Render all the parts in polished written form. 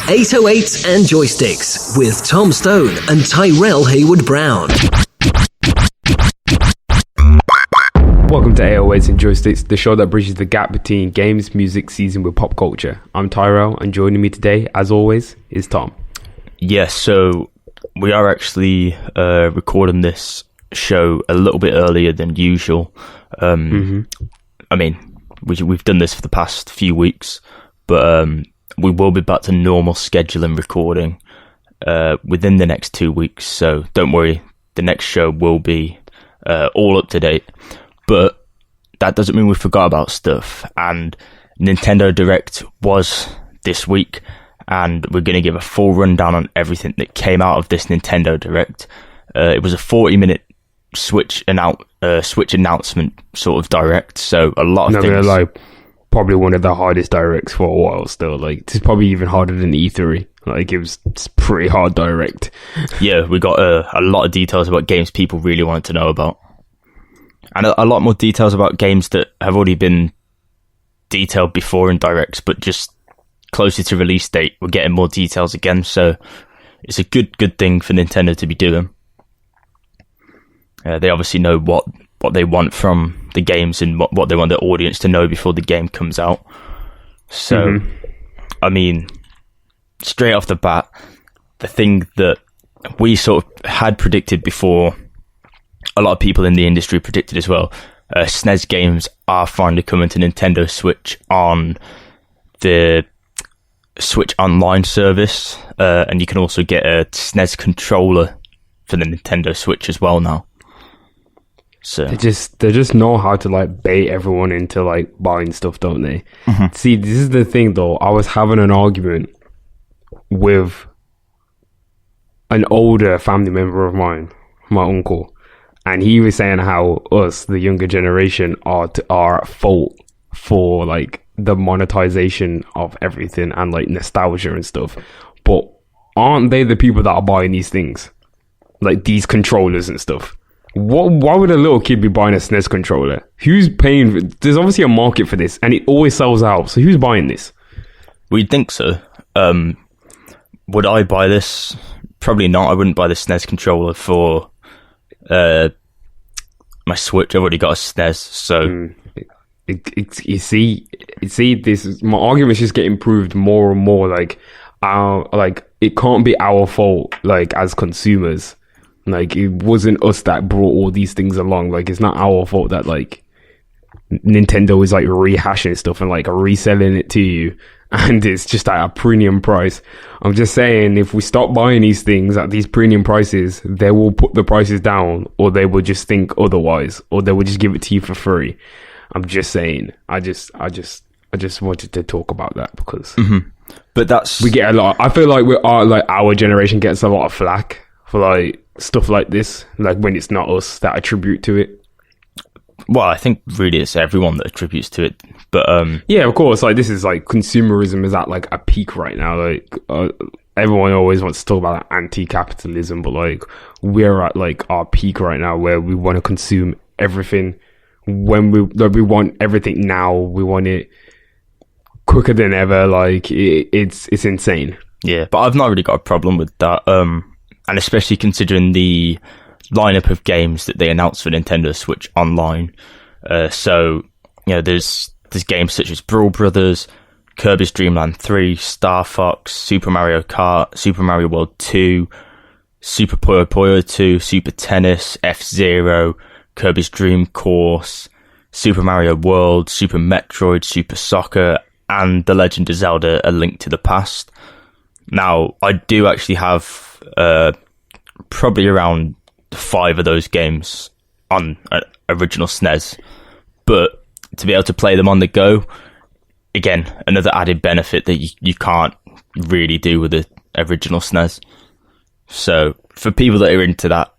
808s and Joysticks with Tom Stone and Tairell Hayward-Brown. Welcome to 808s and Joysticks, the show that bridges the gap between games, music, season with pop culture. I'm Tairell, and joining me today, as always, is Tom. Yes, so we are actually recording this show a little bit earlier than usual. I mean, we've done this for the past few weeks, but we will be back to normal schedule and recording within the next 2 weeks, so don't worry, the next show will be all up to date. But that doesn't mean we forgot about stuff, and Nintendo Direct was this week, and we're going to give a full rundown on everything that came out of this Nintendo Direct. It was a 40-minute Switch announcement sort of Direct, so a lot of things. Probably one of the hardest Directs for a while still. Like, it's probably even harder than E3. Like, it's pretty hard Direct. Yeah, we got a lot of details about games people really wanted to know about. And a lot more details about games that have already been detailed before in Directs, but just closer to release date, we're getting more details again. So it's a good thing for Nintendo to be doing. They obviously know what they want from the games and what they want the audience to know before the game comes out. So, I mean, straight off the bat, the thing that we sort of had predicted before, a lot of people in the industry predicted as well, SNES games are finally coming to Nintendo Switch on the Switch Online service, and you can also get a SNES controller for the Nintendo Switch as well now. So they just know how to like bait everyone into like buying stuff, don't they? See, this is the thing though. I was having an argument with an older family member of mine, my uncle, and he was saying how us, the younger generation, are at fault for like the monetization of everything and like nostalgia and stuff. But aren't they the people that are buying these things, like these controllers and stuff? Why would a little kid be buying a SNES controller? Who's paying? There's obviously a market for this, and it always sells out. So who's buying this? We'd think so. Would I buy this? Probably not. I wouldn't buy the SNES controller for my Switch. I've already got a SNES, so you see, this my argument's just getting proved more and more. Like it can't be our fault. Like as consumers. Like, it wasn't us that brought all these things along. Like, it's not our fault that, like, Nintendo is, like, rehashing stuff and, like, reselling it to you. And it's just at a premium price. I'm just saying, if we stop buying these things at these premium prices, they will put the prices down, or they will just think otherwise, or they will just give it to you for free. I'm just saying. I just wanted to talk about that because... But that's... We get a lot... I feel like our generation gets a lot of flack for, like, stuff like this, like when it's not us that attribute to it. Well, I think really it's everyone that attributes to it, but yeah, of course, like this is like consumerism is at like a peak right now. Like everyone always wants to talk about like, anti-capitalism, but like we're at like our peak right now where we want to consume everything when we want everything now. We want it quicker than ever. Like it's insane. Yeah, but I've not really got a problem with that. And especially considering the lineup of games that they announced for Nintendo Switch Online. So, you know, there's games such as Brawl Brothers, Kirby's Dream Land 3, Star Fox, Super Mario Kart, Super Mario World 2, Super Puyo Puyo 2, Super Tennis, F-Zero, Kirby's Dream Course, Super Mario World, Super Metroid, Super Soccer, and The Legend of Zelda: A Link to the Past. Now, I do actually have probably around 5 of those games on original SNES, but to be able to play them on the go, again, another added benefit that you can't really do with the original SNES. So for people that are into that,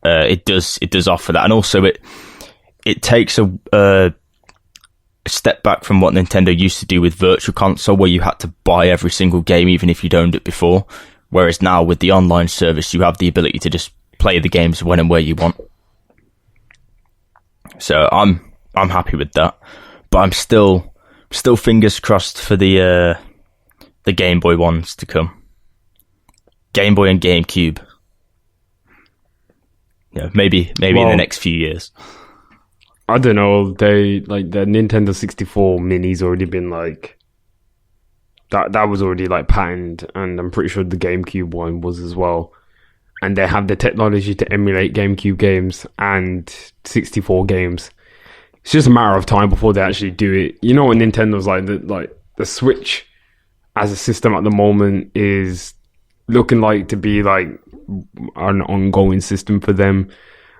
it does offer that, and also it takes a step back from what Nintendo used to do with Virtual Console, where you had to buy every single game even if you'd owned it before. Whereas now with the online service, you have the ability to just play the games when and where you want. So I'm happy with that, but I'm still fingers crossed for the the Game Boy ones to come. Game Boy and GameCube. Yeah, maybe in the next few years. I don't know. They like the Nintendo 64 Mini's already been like that was already like patented, and I'm pretty sure the GameCube one was as well. And they have the technology to emulate GameCube games and 64 games. It's just a matter of time before they actually do it. You know what Nintendo's like? The Switch as a system at the moment is looking like to be like an ongoing system for them.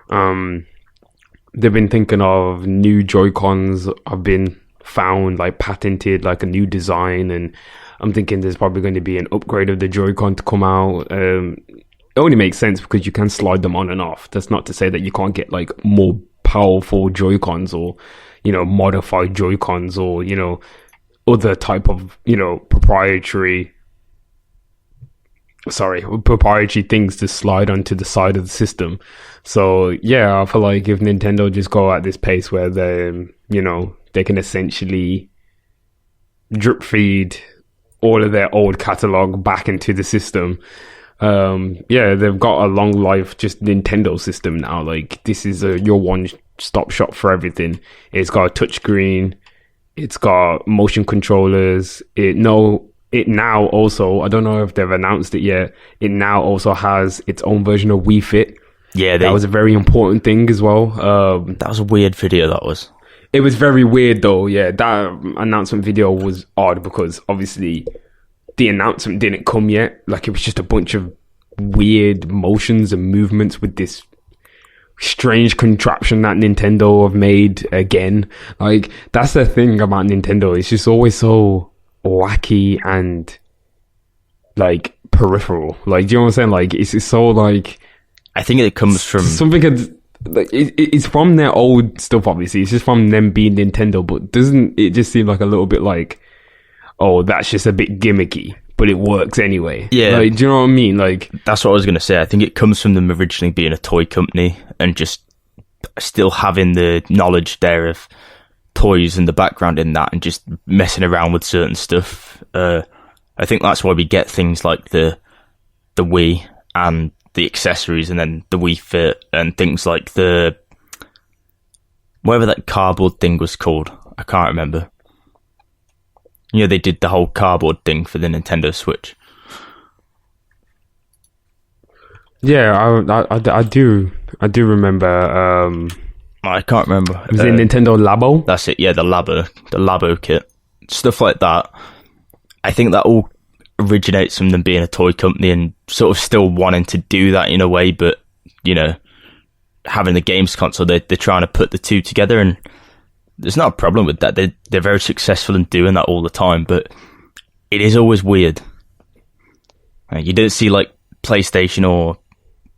They've been thinking of new Joy-Cons have been found, like patented, like a new design, and I'm thinking there's probably going to be an upgrade of the Joy-Con to come out. It only makes sense because you can slide them on and off. That's not to say that you can't get like more powerful Joy-Cons or, you know, modified Joy-Cons or, you know, other type of, you know, proprietary things to slide onto the side of the system. So yeah, I feel like if Nintendo just go at this pace where they, you know, they can essentially drip feed all of their old catalog back into the system. Yeah, they've got a long life just Nintendo system now. Like, this is your one-stop shop for everything. It's got a touchscreen, it's got motion controllers. It now also, I don't know if they've announced it yet, it now also has its own version of Wii Fit. Yeah, that was a very important thing as well. That was a weird video, that was. It was very weird though, yeah. That announcement video was odd because obviously the announcement didn't come yet. Like, it was just a bunch of weird motions and movements with this strange contraption that Nintendo have made again. Like, that's the thing about Nintendo. It's just always so wacky and like peripheral. Like, do you know what I'm saying? Like, it's so like, I think it comes from something like it's from their old stuff. Obviously, it's just from them being Nintendo. But doesn't it just seem like a little bit like, oh, that's just a bit gimmicky, but it works anyway? Yeah, like, do you know what I mean? Like, that's what I was gonna say. I think it comes from them originally being a toy company and just still having the knowledge there of toys and the background in that, and just messing around with certain stuff. I think that's why we get things like the Wii and the accessories, and then the Wii Fit, and things like the whatever that cardboard thing was called. I can't remember. You know, they did the whole cardboard thing for the Nintendo Switch. Yeah, I do remember. I can't remember. Was it Nintendo Labo? That's it. Yeah, the Labo kit, stuff like that. I think that all originates from them being a toy company and sort of still wanting to do that in a way, but, you know, having the games console, they're trying to put the two together, and there's not a problem with that. They're very successful in doing that all the time, but it is always weird. You don't see like PlayStation or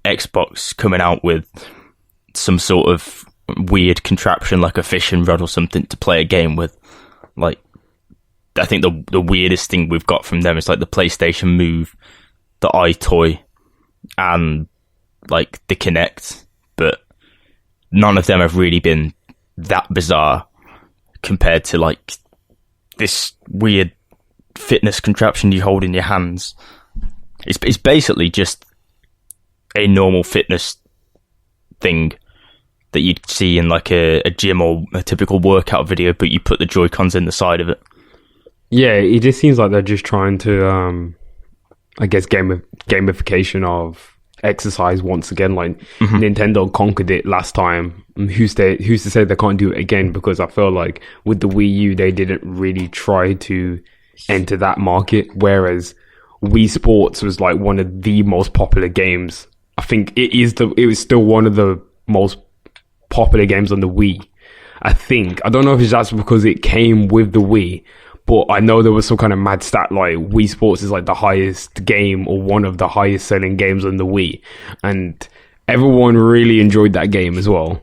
Xbox coming out with some sort of weird contraption like a fishing rod or something to play a game with. Like, I think the weirdest thing we've got from them is like the PlayStation Move, the iToy, and like the Kinect, but none of them have really been that bizarre compared to like this weird fitness contraption you hold in your hands. It's basically just a normal fitness thing that you'd see in like a gym or a typical workout video, but you put the Joy-Cons in the side of it. Yeah, it just seems like they're just trying to, I guess, gamification of exercise once again. Like, Nintendo conquered it last time. Who's to say they can't do it again? Because I feel like with the Wii U, they didn't really try to enter that market, whereas Wii Sports was like one of the most popular games. I think it was still one of the most popular games on the Wii. I don't know if it's just because it came with the Wii, but I know there was some kind of mad stat like Wii Sports is like the highest game or one of the highest selling games on the Wii, and everyone really enjoyed that game as well.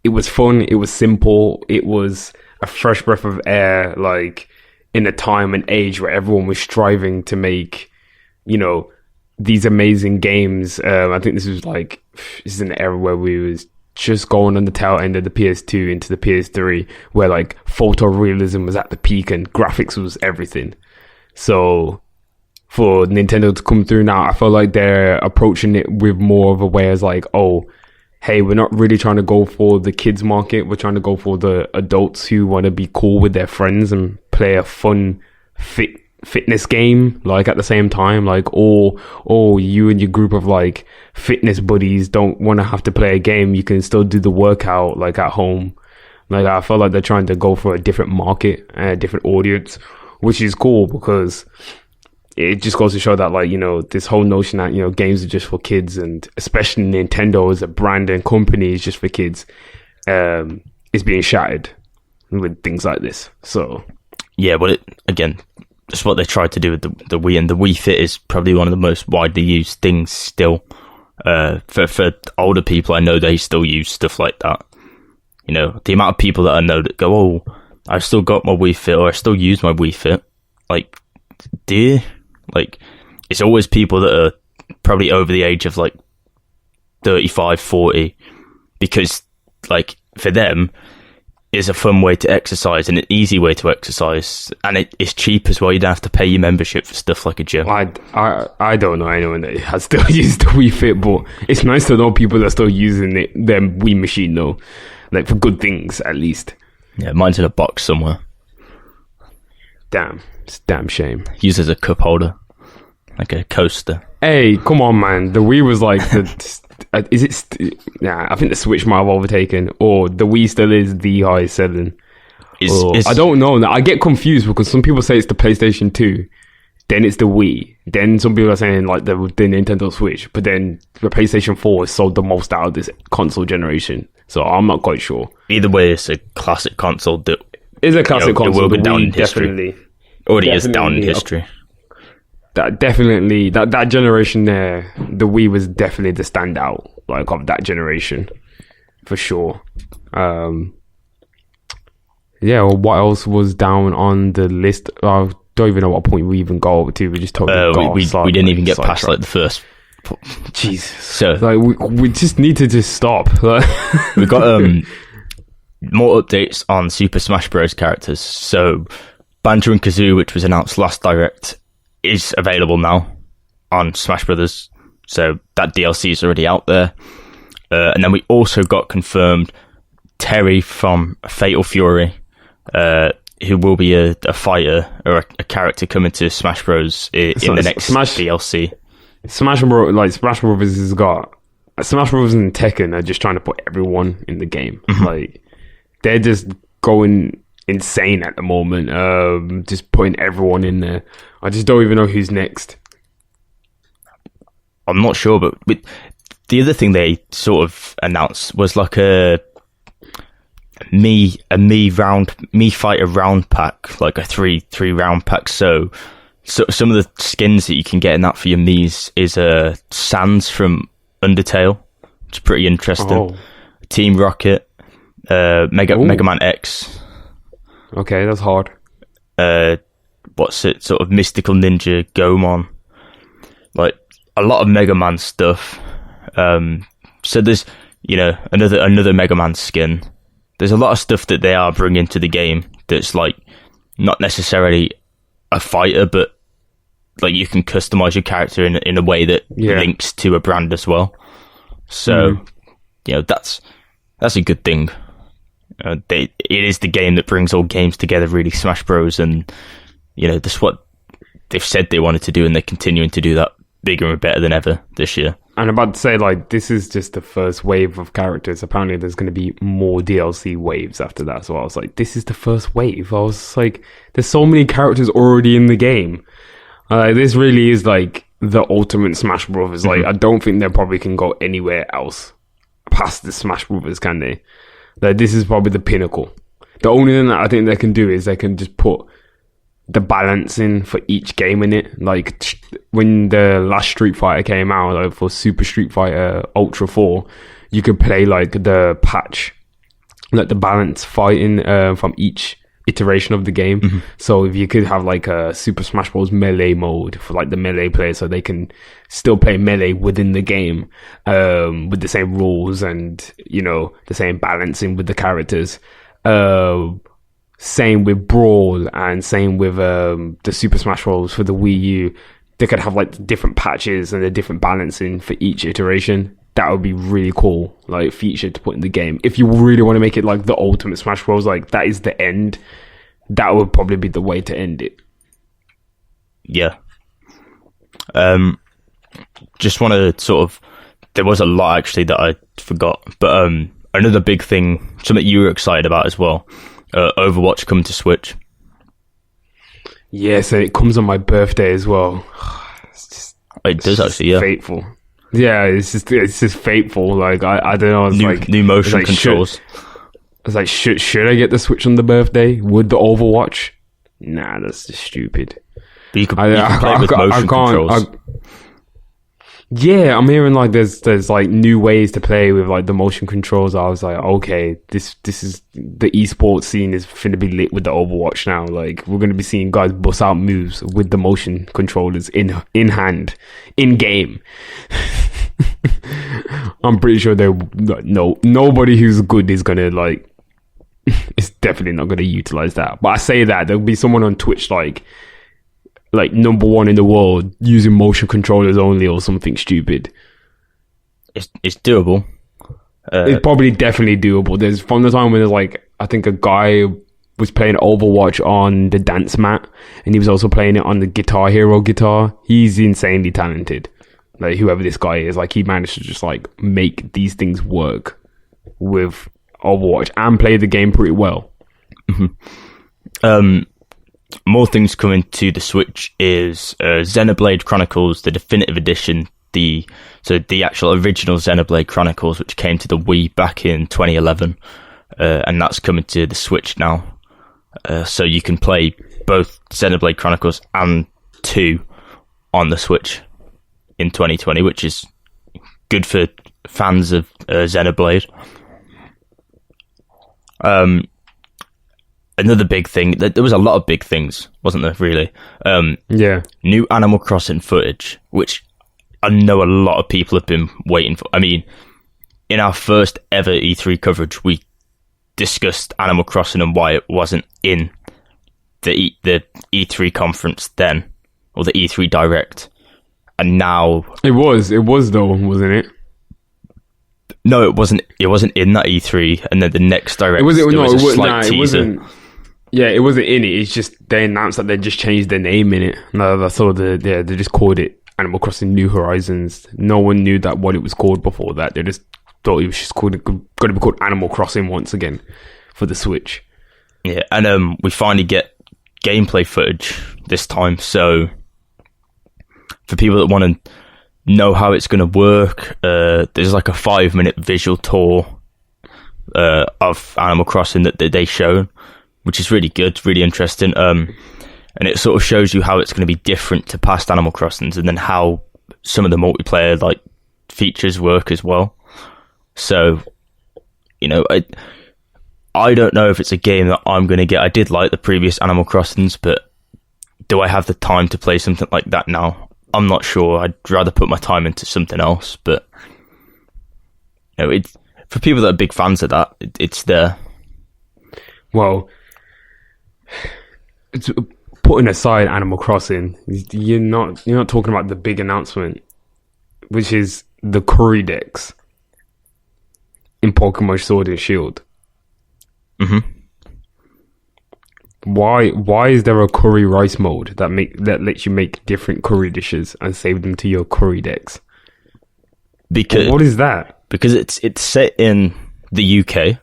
It was fun, it was simple, it was a fresh breath of air, like in a time and age where everyone was striving to make, you know, these amazing games. I think this is an era where we was just going on the tail end of the PS2 into the PS3, where like photorealism was at the peak and graphics was everything. So for Nintendo to come through now, I feel like they're approaching it with more of a way as like, oh, hey, we're not really trying to go for the kids market. We're trying to go for the adults who want to be cool with their friends and play a fun fitness game, like at the same time, like, or you and your group of like fitness buddies don't want to have to play a game. You can still do the workout like at home. Like, I feel like they're trying to go for a different market and a different audience, which is cool because it just goes to show that, like, you know, this whole notion that, you know, games are just for kids, and especially Nintendo as a brand and company is just for kids, is being shattered with things like this. So yeah, but again, that's what they tried to do with the Wii, and the Wii Fit is probably one of the most widely used things still. For older people, I know they still use stuff like that. You know, the amount of people that I know that go, oh, I've still got my Wii Fit, or I still use my Wii Fit. Like, do you? Like, it's always people that are probably over the age of like 35, 40, because like for them, it's a fun way to exercise and an easy way to exercise, and it's cheap as well. You don't have to pay your membership for stuff like a gym. I don't know anyone that has still used the Wii Fit, but it's nice to know people that are still using their Wii machine though, like for good things at least. Yeah, mine's in a box somewhere. Damn, it's a damn shame. Used as a cup holder, like a coaster. Hey, come on, man. The Wii was like the. Is it? Nah, I think the Switch might have overtaken, or the Wii still is the highest selling. I don't know. I get confused because some people say it's the PlayStation 2, then it's the Wii, then some people are saying like the Nintendo Switch, but then the PlayStation 4 has sold the most out of this console generation. So I'm not quite sure. Either way, it's a classic console that is a classic console. It will go down in history. Already is down in history. That definitely, that generation there, the Wii was definitely the standout, like, of that generation, for sure. Yeah, well, what else was down on the list? I don't even know what point we even got over to. We just talked about we didn't even get past like the first. Jesus. So like we just need to just stop. We've got more updates on Super Smash Bros. Characters. So Banjo and Kazooie, which was announced last Direct, is available now on Smash Brothers. So that DLC is already out there. And then we also got confirmed Terry from Fatal Fury, who will be a fighter or a character coming to Smash Bros. In the next DLC. Smash Brothers has got Smash Brothers and Tekken are just trying to put everyone in the game. Mm-hmm. Like, they're just going insane at the moment, just putting everyone in there. I just don't even know who's next. I'm not sure, but the other thing they sort of announced was like a me fighter round pack, like a three round pack. So some of the skins that you can get in that for your Miis is Sans from Undertale, which is pretty interesting. Oh. Team Rocket, Mega Man X. Okay, that's hard. What's it? Sort of Mystical Ninja Gomon, like a lot of Mega Man stuff. So there's, you know, another Mega Man skin. There's a lot of stuff that they are bringing to the game that's like not necessarily a fighter, but like you can customize your character in a way that links to a brand as well. So you know, that's a good thing. It is the game that brings all games together, really, Smash Bros. And you know, that's what they've said they wanted to do, and they're continuing to do that bigger and better than ever this year. And I'm about to say, like, this is just the first wave of characters. Apparently there's going to be more DLC waves after that. So I was like, this is the first wave. I was like, there's so many characters already in the game. This really is like the ultimate Smash Brothers. Like, I don't think they probably can go anywhere else past the Smash Brothers, can they? Like, this is probably the pinnacle. The only thing that I think they can do is they can just put the balancing for each game in it. Like, when the last Street Fighter came out, like, for Super Street Fighter Ultra 4, you could play like the patch, like the balance fighting from each iteration of the game. So if you could have like a Super Smash Bros. Melee mode for like the melee player, so they can still play melee within the game, with the same rules and, you know, the same balancing with the characters. Same with Brawl, and same with the Super Smash Bros. For the Wii U. They could have like different patches and a different balancing for each iteration. That would be really cool, like feature to put in the game. If you really want to make it like the ultimate Smash Bros, like that is the end, that would probably be the way to end it. Yeah. Just want to sort of, there was a lot actually that I forgot, but another big thing, something you were excited about as well, Overwatch coming to Switch. Yeah, so it comes on my birthday as well. It does actually, yeah. Fateful. Yeah, it's just fateful. Like I don't know. It's new motion controls. It's like should I get the Switch on the birthday with the Overwatch? Nah, that's just stupid. But you can play it with motion controls. Yeah, I'm hearing like there's like new ways to play with like the motion controls. I was like, okay, this is the esports scene is finna be lit with the Overwatch now. Like we're gonna be seeing guys bust out moves with the motion controllers in hand, in game. I'm pretty sure nobody who's good is gonna like. It's definitely not gonna utilize that. But I say that there'll be someone on Twitch like number one in the world using motion controllers only or something stupid. It's doable. It's probably definitely doable. There's from the time when there's like, I think a guy was playing Overwatch on the dance mat, and he was also playing it on the Guitar Hero guitar. He's insanely talented. Like whoever this guy is, like he managed to just like make these things work with Overwatch and play the game pretty well. More things coming to the Switch is Xenoblade Chronicles, the definitive edition, the actual original Xenoblade Chronicles, which came to the Wii back in 2011, and that's coming to the Switch now. So you can play both Xenoblade Chronicles and 2 on the Switch in 2020, which is good for fans of Xenoblade. Another big thing, there was a lot of big things, wasn't there, really? Yeah. New Animal Crossing footage, which I know a lot of people have been waiting for. I mean, in our first ever E3 coverage, we discussed Animal Crossing and why it wasn't in the E3 conference then, or the E3 Direct. And now... It was though, wasn't it? No, it wasn't in that E3, and then the next Direct, there was a slight teaser. It wasn't in it. It's just they announced that they just changed their name in it. No, that's all. They just called it Animal Crossing New Horizons. No one knew that what it was called before that. They just thought it was just going to be called Animal Crossing once again for the Switch. Yeah, and we finally get gameplay footage this time. So for people that want to know how it's going to work, there's like a 5-minute visual tour of Animal Crossing that they show, which is really good, really interesting. And it sort of shows you how it's going to be different to past Animal Crossings, and then how some of the multiplayer like features work as well. So, you know, I don't know if it's a game that I'm going to get. I did like the previous Animal Crossings, but do I have the time to play something like that now? I'm not sure. I'd rather put my time into something else, but you know, it's for people that are big fans of that. It's there. Well, it's, putting aside Animal Crossing, you're not talking about the big announcement, which is the curry decks in Pokemon Sword and Shield. Mm-hmm. Why is there a curry rice mode that lets you make different curry dishes and save them to your curry decks? Because what is that? Because it's set in the UK,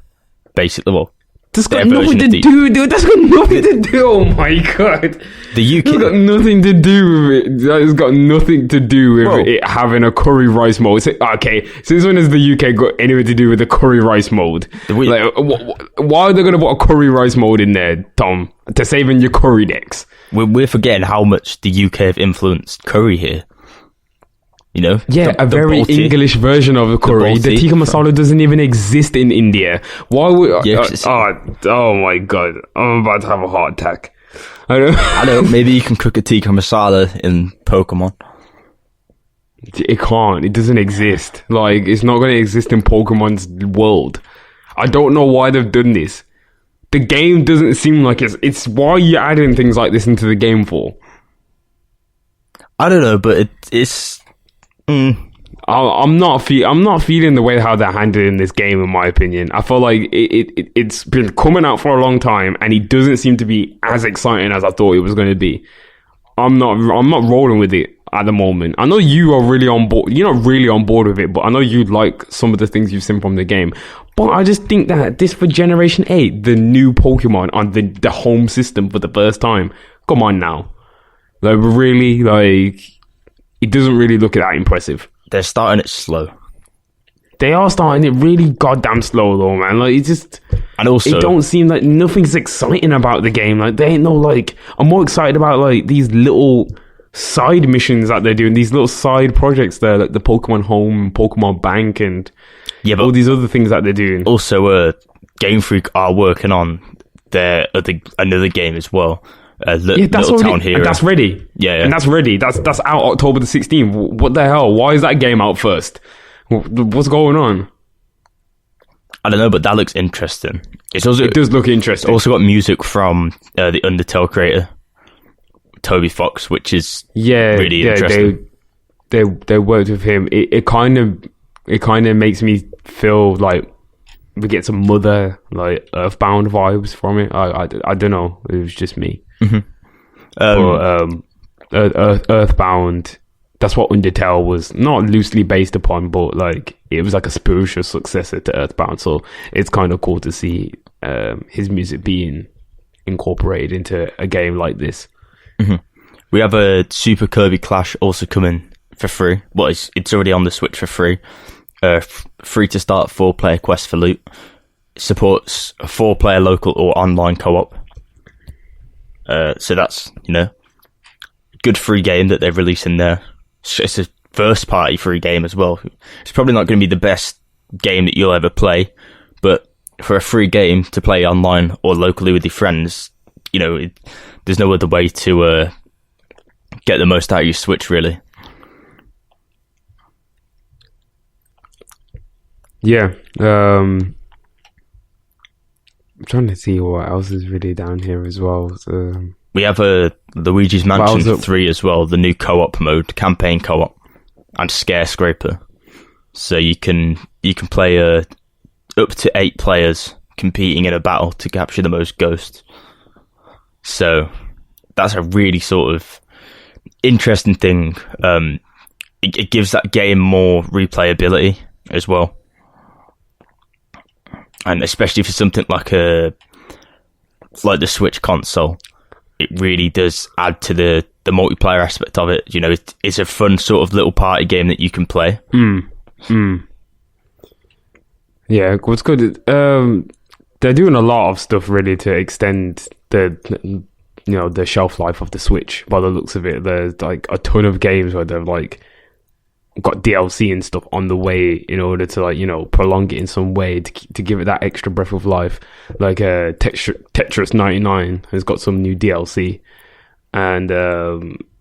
basically. Well, that's got nothing to do, dude. That's got nothing to do. Oh my god, the UK. That's got nothing to do with it. That has got nothing to do with it having a curry rice mode. Okay, since when has the UK got anything to do with the curry rice mode? Why are they going to put a curry rice mode in there, Tom, to save in your curry decks? We're forgetting how much the UK have influenced curry here. You know, Yeah, a very Balti. English version of the curry. The Balti tikka masala doesn't even exist in India. Why would? Yeah, 'cause oh my god! I'm about to have a heart attack. I don't. I don't know. Maybe you can cook a tikka masala in Pokemon. It can't. It doesn't exist. Like, it's not going to exist in Pokemon's world. I don't know why they've done this. The game doesn't seem like it's why are you adding things like this into the game for? I don't know, but it's. I'm not feeling the way how they're handling this game, in my opinion. I feel like it's been coming out for a long time, and it doesn't seem to be as exciting as I thought it was going to be. I'm not rolling with it at the moment. I know you are really on board. You're not really on board with it, but I know you like some of the things you've seen from the game. But I just think that this for Generation 8, the new Pokemon on the home system for the first time. Come on now. Like, really, like, it doesn't really look that impressive. They're starting it slow. They are starting it really goddamn slow though, man. Like, it's just, And also, it don't seem like nothing's exciting about the game. Like, they ain't no, like, I'm more excited about like these little side missions that they're doing, these little side projects there, like the Pokemon Home, Pokemon Bank, and but all these other things that they're doing. Also, Game Freak are working on another game as well. Little Town Hero. And that's ready. Yeah. And that's ready. That's out October the 16th. What the hell? Why is that game out first? What's going on? I don't know, but that looks interesting. It does look interesting. Also got music from the Undertale creator, Toby Fox, which is really interesting. They worked with him. It kind of makes me feel like we get some Mother, like Earthbound vibes from it. I don't know. It was just me. Mm-hmm. Earthbound, that's what Undertale was not loosely based upon, but like it was like a spiritual successor to Earthbound. So it's kind of cool to see his music being incorporated into a game like this. Mm-hmm. We have a Super Kirby Clash also coming for free. Well, it's already on the Switch for free. Free to start 4-player quest for loot. Supports a 4-player local or online co-op. So that's, good free game that they're releasing there. It's a first party free game as well. It's probably not going to be the best game that you'll ever play, but for a free game to play online or locally with your friends, there's no other way to get the most out of your Switch, really. Yeah. I'm trying to see what else is really down here as well. We have Luigi's Mansion 3 as well, the new co-op mode, campaign co-op, and Scare Scraper. So you can play up to 8 players competing in a battle to capture the most ghosts. So that's a really sort of interesting thing. It gives that game more replayability as well. And especially for something like the Switch console, it really does add to the multiplayer aspect of it. It's a fun sort of little party game that you can play. Yeah, what's good? They're doing a lot of stuff really to extend the shelf life of the Switch. By the looks of it, there's like a ton of games where they've like got DLC and stuff on the way in order to prolong it in some way to give it that extra breath of life. Like Tetris 99 has got some new DLC, and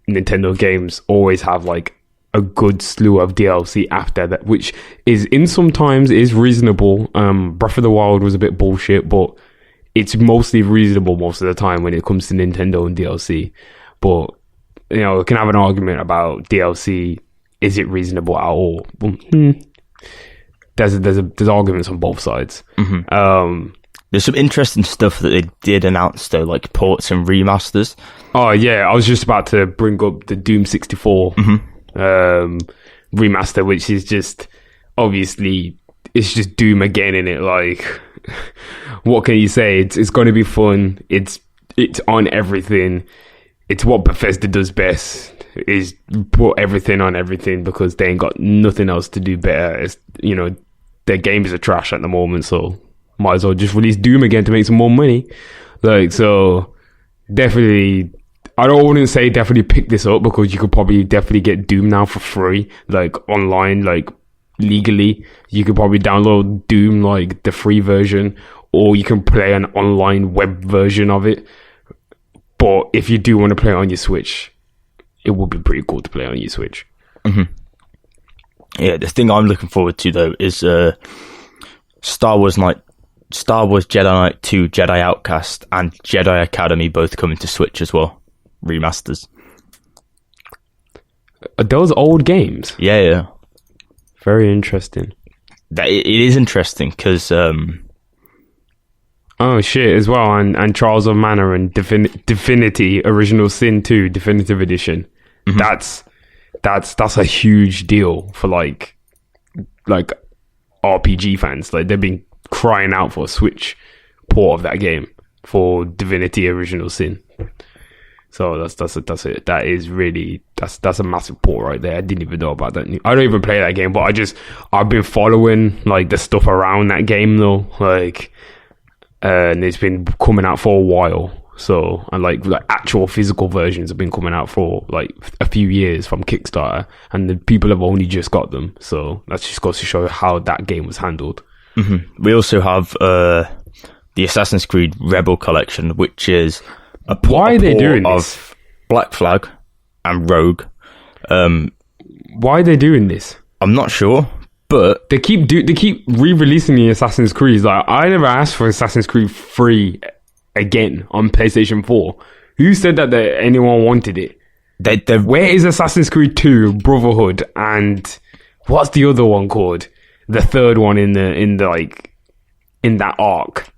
Nintendo games always have like a good slew of DLC after that, which is sometimes is reasonable. Breath of the Wild was a bit bullshit, but it's mostly reasonable most of the time when it comes to Nintendo and DLC. But we can have an argument about DLC. Is it reasonable at all? There's arguments on both sides. Mm-hmm. There's some interesting stuff that they did announce though, like ports and remasters. Oh yeah, I was just about to bring up the Doom 64 remaster, which is just obviously it's just Doom again in it. Like, what can you say? It's going to be fun. It's on everything. It's what Bethesda does best, is put everything on everything, because they ain't got nothing else to do better. It's, their games are trash at the moment, so might as well just release Doom again to make some more money. Like, so definitely I don't want to say definitely pick this up because you could probably definitely get Doom now for free, like online, like legally. You could probably download Doom, like the free version, or you can play an online web version of it. But if you do want to play it on your Switch, it would be pretty cool to play on your Switch. Mm-hmm. Yeah, the thing I'm looking forward to though is Star Wars Jedi Knight 2, Jedi Outcast, and Jedi Academy both coming to Switch as well. Remasters. Are those old games? Yeah. Very interesting. It is interesting because... oh shit, as well, and Trials of Mana and Divinity Original Sin 2 Definitive Edition. Mm-hmm. That's a huge deal for like RPG fans. Like they've been crying out for a Switch port of that game for Divinity Original Sin. So that's it. That is really that's a massive port right there. I didn't even know about that. I don't even play that game, but I've been following like the stuff around that game though. Like, and it's been coming out for a while. So, and like actual physical versions have been coming out for like a few years from Kickstarter, and the people have only just got them. So that just goes to show how that game was handled. Mm-hmm. We also have the Assassin's Creed Rebel Collection, which is why are they doing of this? Black Flag and Rogue. Why are they doing this? I'm not sure, but they keep re-releasing the Assassin's Creed. Like I never asked for Assassin's Creed 3 again on PlayStation 4. Who said that anyone wanted it? Where is Assassin's Creed 2 Brotherhood, and what's the other one called? The third one in that arc.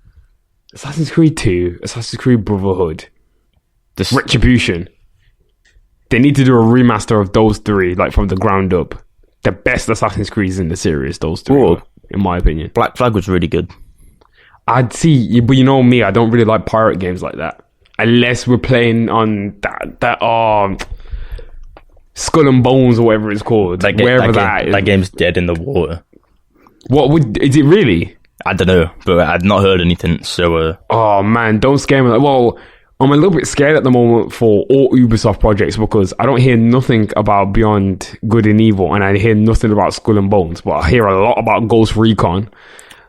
Assassin's Creed 2, Assassin's Creed Brotherhood, Retribution. They need to do a remaster of those three, like from the ground up. The best Assassin's Creed in the series, those three, Ooh, in my opinion. Black Flag was really good. I'd see, but you know me, I don't really like pirate games like that. Unless we're playing on that Skull and Bones or whatever it's called. That game's dead in the water. Is it really? I don't know, but I'd not heard anything, so... Oh man, don't scare me. Well, I'm a little bit scared at the moment for all Ubisoft projects because I don't hear nothing about Beyond Good and Evil, and I hear nothing about Skull and Bones, but I hear a lot about Ghost Recon.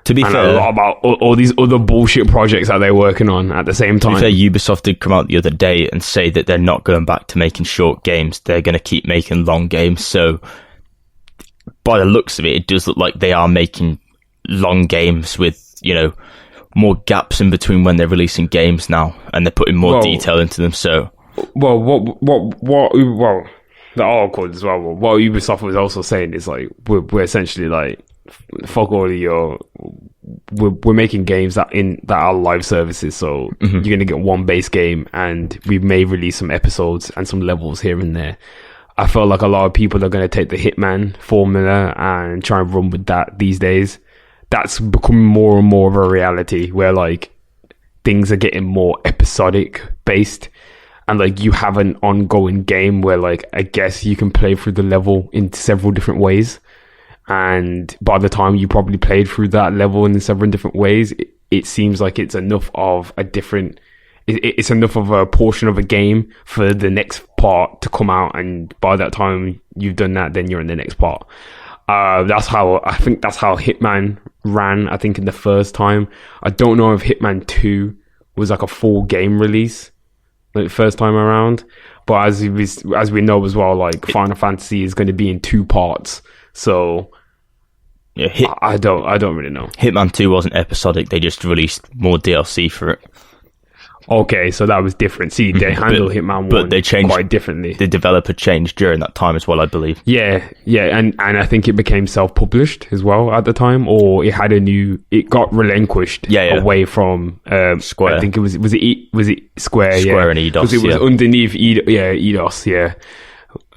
To be fair, a lot about all these other bullshit projects that they're working on at the same time. To be fair, Ubisoft did come out the other day and say that they're not going back to making short games. They're going to keep making long games. So, by the looks of it, it does look like they are making long games with, more gaps in between when they're releasing games now, and they're putting more detail into them. So, the article as well. What Ubisoft was also saying is like we're essentially like, fuck all of your. We're making games that are live services, so you're gonna get one base game, and we may release some episodes and some levels here and there. I feel like a lot of people are gonna take the Hitman formula and try and run with that these days. That's becoming more and more of a reality where like things are getting more episodic based, and like you have an ongoing game where like I guess you can play through the level in several different ways. And by the time you probably played through that level in several different ways, it seems like it's enough of it's enough of a portion of a game for the next part to come out. And by that time you've done that, then you're in the next part. I think that's how Hitman ran, I think, in the first time. I don't know if Hitman 2 was like a full game release, like the first time around. But as we know as well, like Final Fantasy is going to be in 2 parts. So yeah, I don't really know. Hitman 2 wasn't episodic; they just released more DLC for it. Okay, so that was different. See, they handled Hitman 1 but they changed quite differently. The developer changed during that time as well, I believe. Yeah, and I think it became self-published as well at the time, or it got relinquished away from Square. I think it was it Square? Square and Eidos, because it was underneath Eidos. Yeah.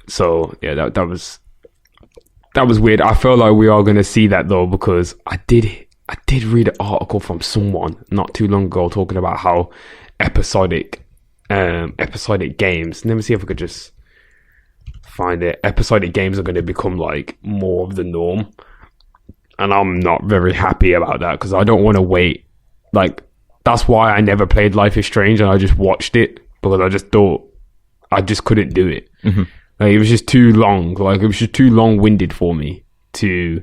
So yeah, that was weird. I feel like we are going to see that though, because I did read an article from someone not too long ago talking about how episodic games. Let me see if I could just find it. Episodic games are going to become like more of the norm, and I'm not very happy about that because I don't want to wait. Like that's why I never played Life is Strange and I just watched it because I just thought I just couldn't do it. Like, it was just too long. Like, it was just too long-winded for me to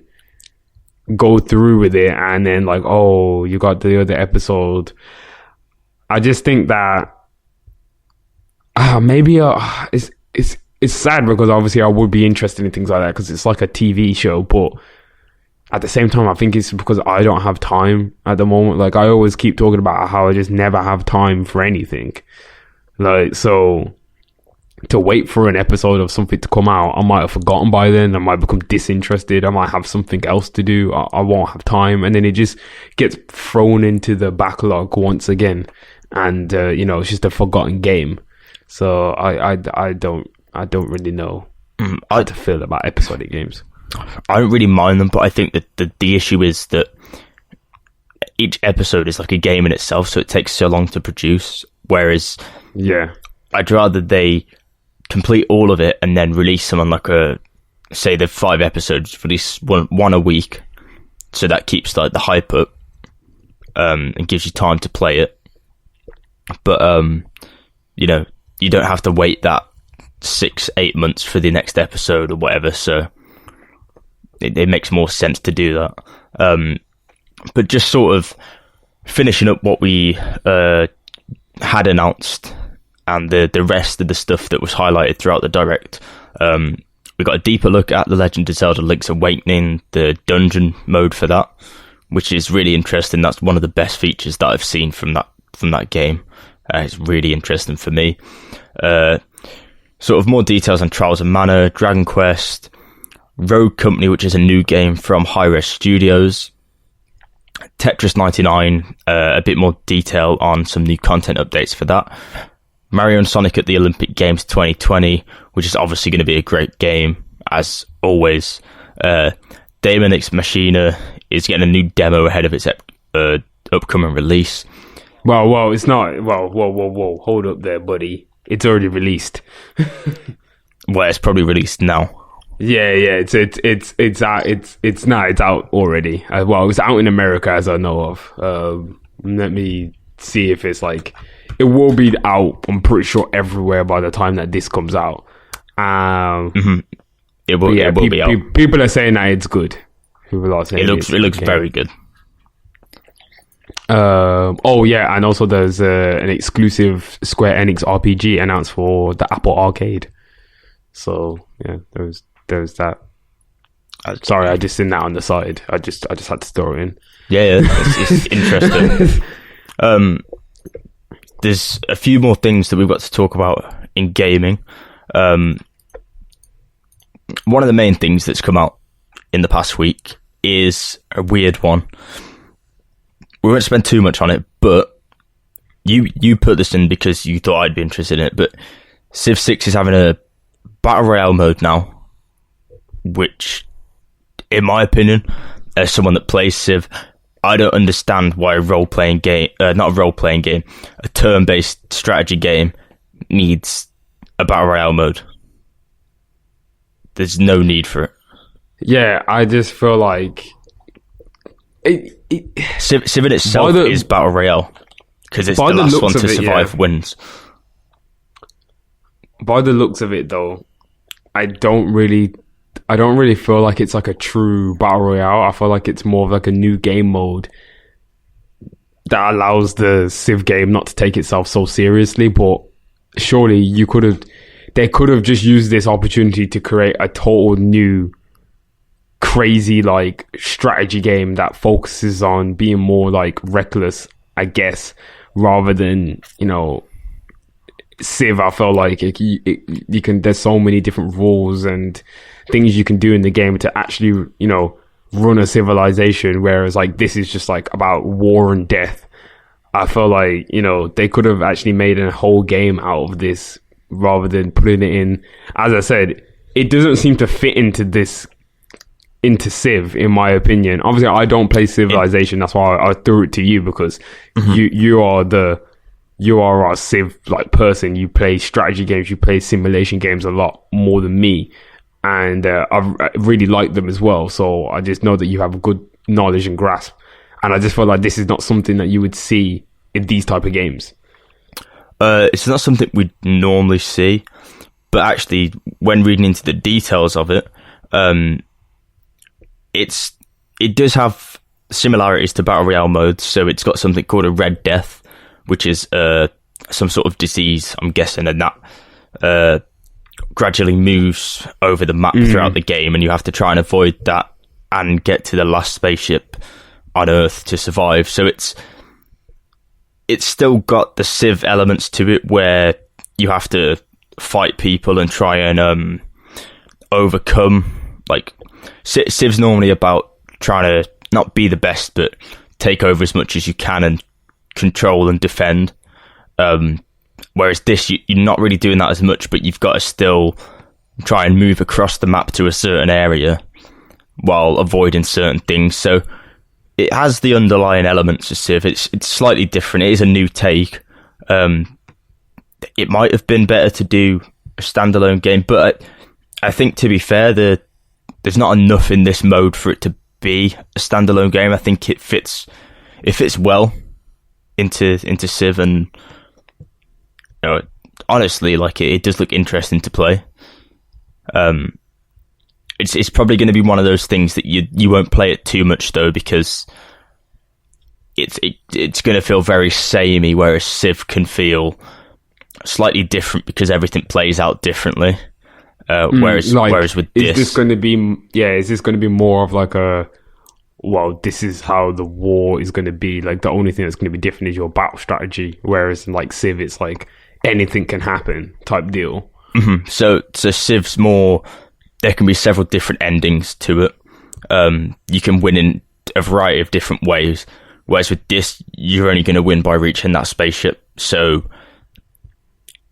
go through with it. And then, like, oh, you got the other episode. I just think that maybe it's sad, because obviously I would be interested in things like that because it's like a TV show, but at the same time, I think it's because I don't have time at the moment. Like, I always keep talking about how I just never have time for anything. Like, so to wait for an episode of something to come out, I might have forgotten by then. I might become disinterested. I might have something else to do. I won't have time. And then it just gets thrown into the backlog once again. And, it's just a forgotten game. So I don't really know how to feel about episodic games. I don't really mind them, but I think that the issue is that each episode is like a game in itself, so it takes so long to produce. Whereas, I'd rather they complete all of it and then release them on like say the 5 episodes, release one a week, so that keeps like the hype up, and gives you time to play it. But you don't have to wait that 6-8 months for the next episode or whatever, so it makes more sense to do that. But just sort of finishing up what we had announced and the rest of the stuff that was highlighted throughout the Direct. We got a deeper look at The Legend of Zelda Link's Awakening, the dungeon mode for that, which is really interesting. That's one of the best features that I've seen from that game. It's really interesting for me. Sort of more details on Trials of Mana, Dragon Quest, Rogue Company, which is a new game from Hi-Res Studios, Tetris 99, a bit more detail on some new content updates for that, Mario and Sonic at the Olympic Games 2020, which is obviously going to be a great game, as always. Daemon X Machina is getting a new demo ahead of its upcoming release. Well, it's not. Whoa. Hold up there, buddy. It's already released. Well, it's probably released now. Yeah, it's out. It's out already. Well, it's out in America, as I know of. Let me see if it's like. It will be out, I'm pretty sure, everywhere by the time that this comes out. It will be out. People are saying that it's good. People are saying it looks very good. And also there's an exclusive Square Enix RPG announced for the Apple Arcade. So yeah, there's that. Sorry, I just seen that on the side. I just had to throw it in. Yeah, it's interesting. There's a few more things that we've got to talk about in gaming. One of the main things that's come out in the past week is a weird one. We won't spend too much on it, but you put this in because you thought I'd be interested in it. But Civ 6 is having a Battle Royale mode now, which, in my opinion, as someone that plays Civ, I don't understand why a turn-based strategy game needs a Battle Royale mode. There's no need for it. Yeah, I just feel like... Civ in itself is Battle Royale, because it's the last one to survive wins. By the looks of it, though, I don't really feel like it's like a true Battle Royale. I feel like it's more of like a new game mode that allows the Civ game not to take itself so seriously. But surely they could have just used this opportunity to create a total new crazy like strategy game that focuses on being more like reckless, I guess, rather than, Civ. I felt like you can, there's so many different rules and things you can do in the game to actually, run a civilization, whereas like this is just like about war and death. I feel like, they could have actually made a whole game out of this rather than putting it in. As I said, it doesn't seem to fit into Civ, in my opinion. Obviously, I don't play Civilization. That's why I threw it to you, because you are our Civ like person. You play strategy games, you play simulation games a lot more than me, and I really like them as well. So I just know that you have a good knowledge and grasp, and I just feel like this is not something that you would see in these type of games. It's not something we'd normally see. But actually, when reading into the details of it, it does have similarities to Battle Royale modes. So it's got something called a Red Death, which is some sort of disease, I'm guessing, and that gradually moves over the map throughout the game, and you have to try and avoid that and get to the last spaceship on Earth to survive. So it's still got the Civ elements to it, where you have to fight people and try and overcome. Like, Civ's normally about trying to not be the best, but take over as much as you can and control and defend. Whereas this, you're not really doing that as much, but you've got to still try and move across the map to a certain area while avoiding certain things. So it has the underlying elements of Civ. It's slightly different. It is a new take. It might have been better to do a standalone game, but I think, to be fair, there's not enough in this mode for it to be a standalone game. I think it fits well into Civ, and honestly, like, it does look interesting to play. It's probably going to be one of those things that you won't play it too much, though, because it's going to feel very samey, whereas Civ can feel slightly different because everything plays out differently. Whereas with this, is this going to be more of like a, well, this is how the war is going to be. Like, the only thing that's going to be different is your battle strategy. Whereas in like Civ, it's like anything can happen type deal. Mm-hmm. So Civ's more, there can be several different endings to it. You can win in a variety of different ways. Whereas with this, you're only going to win by reaching that spaceship. So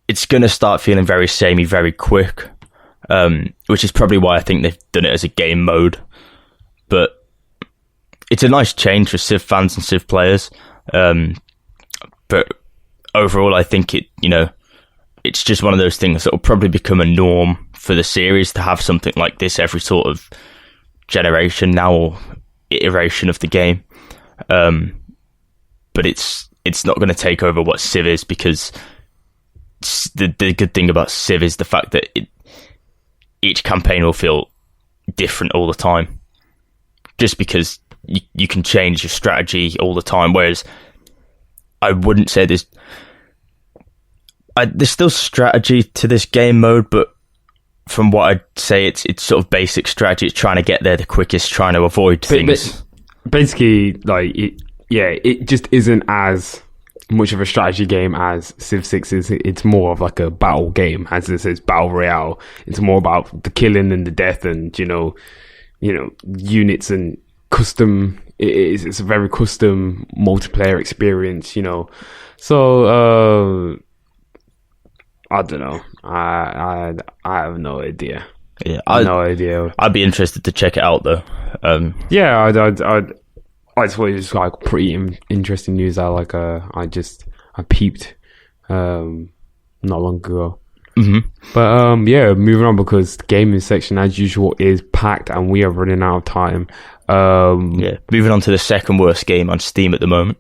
it's going to start feeling very samey very quick. Which is probably why I think they've done it as a game mode. But it's a nice change for Civ fans and Civ players. But overall, I think it's just one of those things that will probably become a norm for the series to have something like this every sort of generation now, or iteration of the game. But it's not going to take over what Civ is, because the good thing about Civ is the fact that each campaign will feel different all the time, just because you can change your strategy all the time. Whereas I wouldn't say there's still strategy to this game mode, but from what I'd say, it's sort of basic strategy. It's trying to get there the quickest, trying to avoid things. Basically, like, it just isn't as much of a strategy game as Civ 6 is. It's more of like a battle game, as it says, Battle Royale. It's more about the killing and the death, and units and custom. It's a very custom multiplayer experience, So I don't know. I have no idea. Yeah, I have no idea. I'd be interested to check it out, though. Yeah, I just thought it was like pretty interesting news. I peeped not long ago. Mm-hmm. But moving on, because the gaming section, as usual, is packed and we are running out of time. Moving on to the second worst game on Steam at the moment.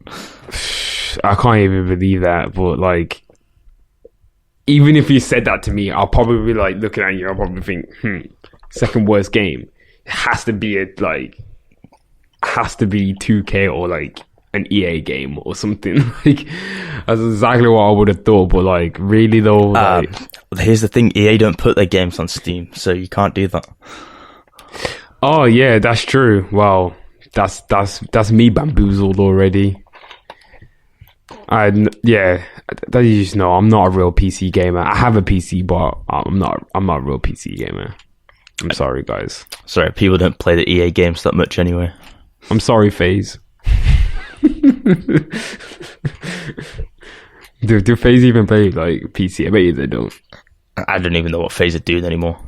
I can't even believe that, but like, even if you said that to me, I'll probably be like looking at you. I'll probably think, second worst game. It has to be has to be 2K or like an EA game or something. Like, that's exactly what I would have thought. But like, really though, here's the thing: EA don't put their games on Steam, so you can't do that. Oh yeah, that's true. Well, that's me bamboozled already. That you just know, I'm not a real PC gamer. I have a PC, but I'm not a real PC gamer. I'm sorry, guys. Sorry, people don't play the EA games that much anyway. I'm sorry, FaZe. do FaZe even play like PC? I bet you they don't. I don't even know what FaZe are doing anymore.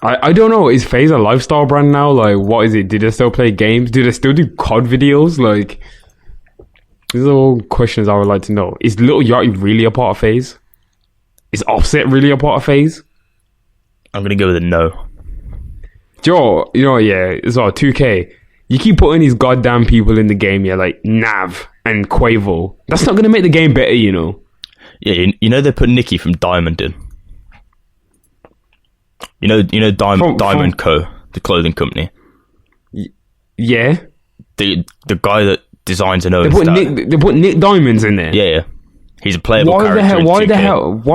I don't know. Is FaZe a lifestyle brand now? Like, what is it? Do they still play games? Do they still do COD videos? Like, these are all questions I would like to know. Is Lil Yachty really a part of FaZe? Is Offset really a part of FaZe? I'm gonna go with a no. Joe, it's all 2K. You keep putting these goddamn people in the game, like Nav and Quavo. That's not going to make the game better, Yeah, they put Nikki from Diamond in. Diamond Co, the clothing company. Yeah. The guy that designs and owns they put Nick Diamonds in there. Yeah. He's a playable character. Why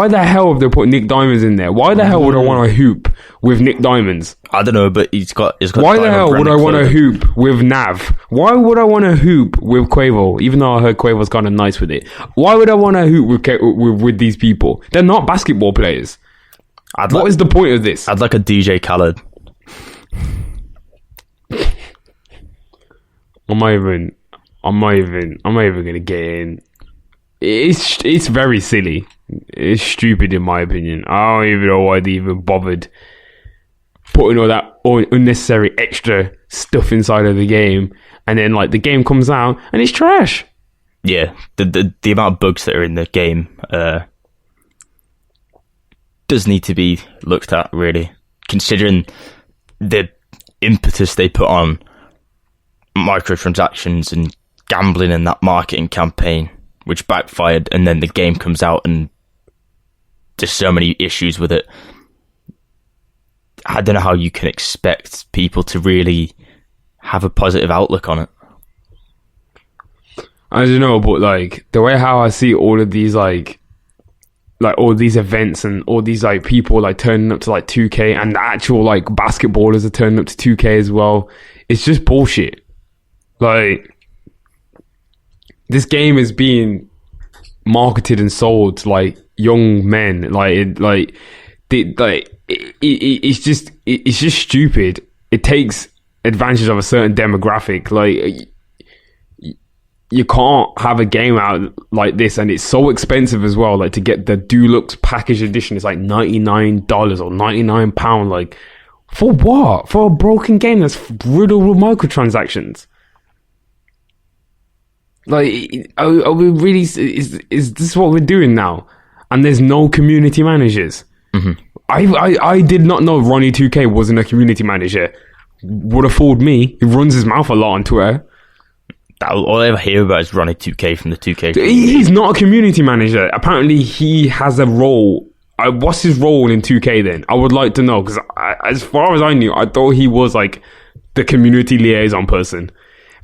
the hell have they put Nick Diamonds in there? Why the hell would I want to hoop with Nick Diamonds? I don't know, but he's got. Why the hell would I want to hoop with Nav? Why would I want to hoop with Quavo? Even though I heard Quavo's kind of nice with it. Why would I want to hoop with these people? They're not basketball players. What is the point of this? I'd like a DJ Khaled. I'm not even gonna get in. It's very silly. It's stupid in my opinion. I don't even know why they even bothered putting all that unnecessary extra stuff inside of the game, and then like the game comes out and it's trash. Yeah, the amount of bugs that are in the game does need to be looked at, really, considering the impetus they put on microtransactions and gambling in that marketing campaign, which backfired, and then the game comes out and there's so many issues with it. I don't know how you can expect people to really have a positive outlook on it. I don't know, but like the way how I see all of these like all these events and all these like people like turning up to like 2K, and the actual like basketballers are turning up to 2K as well. It's just bullshit. Like, this game is being marketed and sold to like young men. It's just stupid. It takes advantage of a certain demographic. Like, you can't have a game out like this, and it's so expensive as well. Like, to get the Deluxe package edition, it's like $99 or £99. Like, for what? For a broken game that's riddled with microtransactions. Like, are we really? Is this what we're doing now? And there's no community managers. Mm-hmm. I did not know Ronnie 2K wasn't a community manager. Would have fooled me. He runs his mouth a lot on Twitter. All I ever hear about is Ronnie 2K from the 2K. He's not a community manager. Apparently, he has a role. What's his role in 2K then? I would like to know, because as far as I knew, I thought he was like the community liaison person.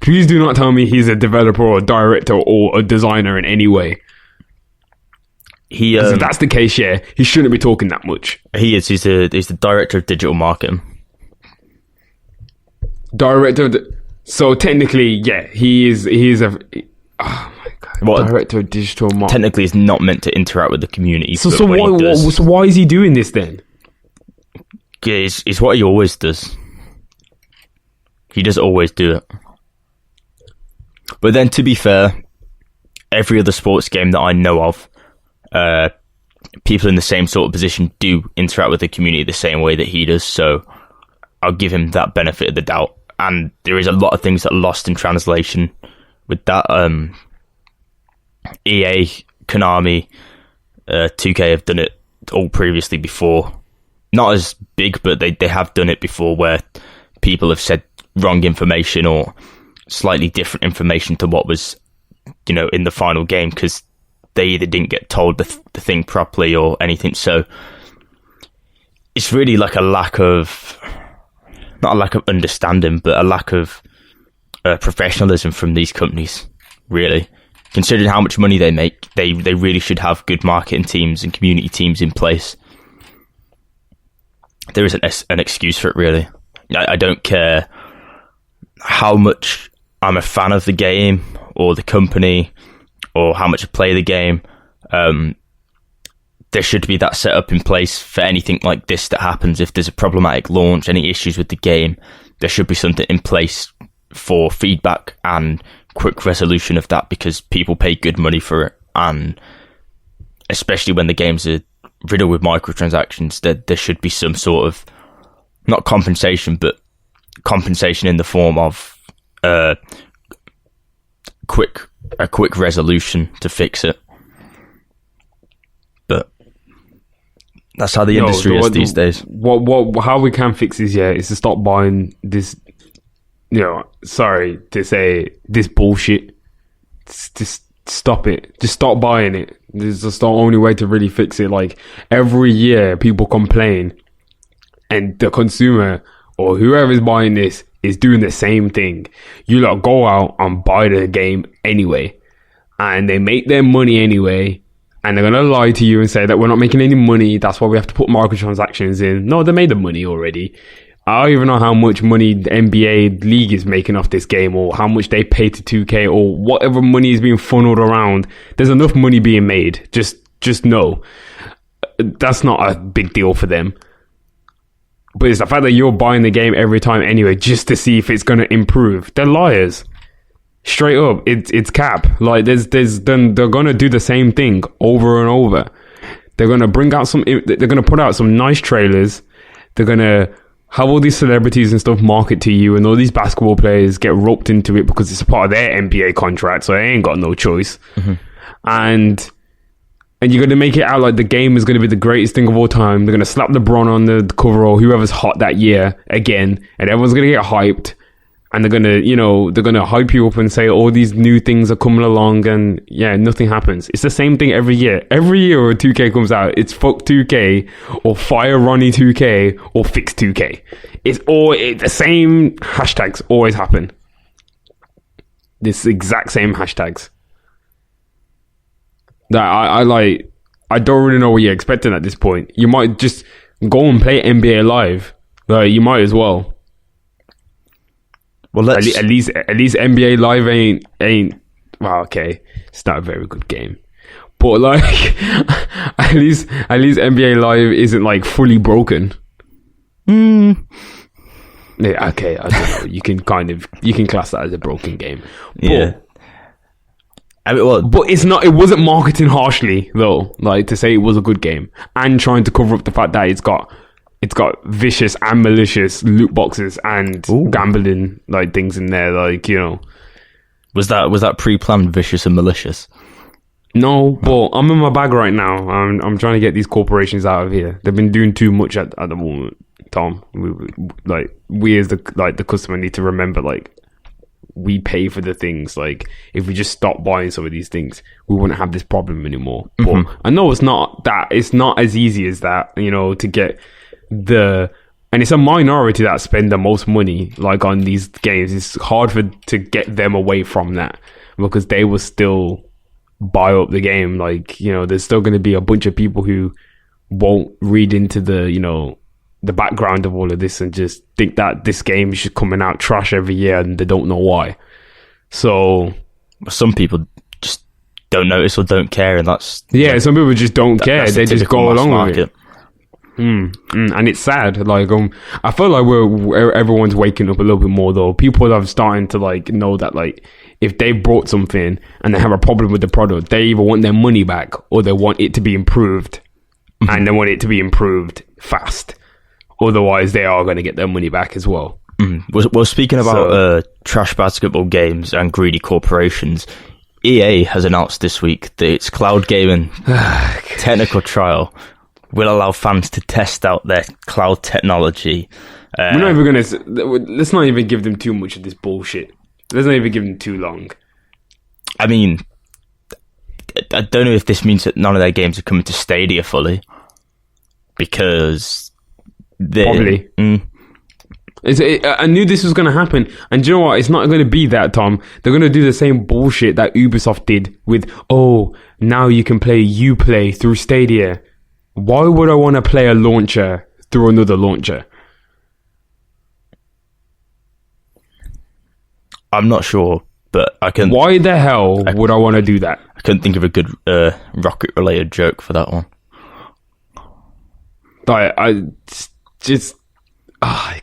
Please do not tell me he's a developer or a director or a designer in any way. If that's the case, yeah, he shouldn't be talking that much. He is. He's the director of digital marketing. So technically, yeah, he is a. Oh my god! Director of digital marketing. Technically, he's not meant to interact with the community. So why is he doing this then? Yeah, it's what he always does. He does always do it. But then, to be fair, every other sports game that I know of, people in the same sort of position do interact with the community the same way that he does. So I'll give him that benefit of the doubt. And there is a lot of things that are lost in translation with that. EA, Konami, 2K have done it all previously before. Not as big, but they have done it before, where people have said wrong information or slightly different information to what was, in the final game, because they either didn't get told the thing properly or anything. So it's really like a lack of, not a lack of understanding, but a lack of professionalism from these companies, really. Considering how much money they make, they really should have good marketing teams and community teams in place. There isn't an excuse for it, really. I don't care how much I'm a fan of the game or the company or how much I play the game. There should be that setup in place for anything like this that happens. If there's a problematic launch, any issues with the game, there should be something in place for feedback and quick resolution of that, because people pay good money for it. And especially when the games are riddled with microtransactions, there should be some sort of, not compensation, but compensation in the form of a quick resolution to fix it. But that's how the industry is these days. How we can fix this, is to stop buying this. Sorry to say, this bullshit. Just stop it. Just stop buying it. This is just the only way to really fix it. Like, every year people complain, and the consumer or whoever's buying this is doing the same thing. You lot go out and buy the game anyway, and they make their money anyway, and they're gonna lie to you and say that we're not making any money, that's why we have to put microtransactions in. No, they made the money already. I don't even know how much money the NBA league is making off this game, or how much they pay to 2K, or whatever money is being funneled around. There's enough money being made. Just know that's not a big deal for them. But it's the fact that you're buying the game every time anyway, just to see if it's going to improve. They're liars. Straight up, it's cap. Like they're going to do the same thing over and over. They're going to they're going to put out some nice trailers. They're going to have all these celebrities and stuff market to you, and all these basketball players get roped into it because it's a part of their NBA contract, so they ain't got no choice. And you're going to make it out like the game is going to be the greatest thing of all time. They're going to slap LeBron on the cover or whoever's hot that year again, and everyone's going to get hyped. And they're going to hype you up and say all these new things are coming along, and yeah, nothing happens. It's the same thing every year. Every year a 2K comes out, it's fuck 2K or fire Ronnie 2K or fix 2K. It's the same hashtags always happen. This exact same hashtags. That I don't really know what you're expecting at this point. You might just go and play NBA Live. Like, you might as well. Well, at least NBA Live ain't well, okay, it's not a very good game, but like at least NBA Live isn't like fully broken. Yeah, okay, I don't know. You can class that as a broken game. But, yeah. I mean, but it's not. It wasn't marketing harshly though. Like to say it was a good game and trying to cover up the fact that it's got vicious and malicious loot boxes and gambling like things in there. Like, you know, was that pre-planned, vicious and malicious? No, but I'm in my bag right now. I'm trying to get these corporations out of here. They've been doing too much at the moment, Tom. We as the customer need to remember, like, we pay for the things. Like, if we just stop buying some of these things, we wouldn't have this problem anymore. But I know it's not as easy as that, you know, to get and it's a minority that spend the most money like on these games. It's hard to get them away from that, because they will still buy up the game. Like, you know, there's still going to be a bunch of people who won't read into the, you know, the background of all of this and just think that this game is just coming out trash every year and they don't know why. So some people just don't notice or don't care, and that's some people just don't care. They just go along with it. And it's sad. Like, I feel like everyone's waking up a little bit more though. People are starting to like know that, like, if they brought something and they have a problem with the product, they either want their money back or they want it to be improved, and they want it to be improved fast. Otherwise, they are going to get their money back as well. Well, speaking about trash basketball games and greedy corporations, EA has announced this week that its cloud gaming technical trial will allow fans to test out their cloud technology. We're not even going to... Let's not even give them too much of this bullshit. Let's not even give them too long. I mean, I don't know if this means that none of their games are coming to Stadia fully, because... Probably. I knew this was going to happen. And do you know what? It's not going to be that, Tom. They're going to do the same bullshit that Ubisoft did with, now you can play Uplay through Stadia. Why would I want to play a launcher through another launcher? I'm not sure, but I can... Why the hell would I want to do that? I couldn't think of a good rocket-related joke for that one. Like,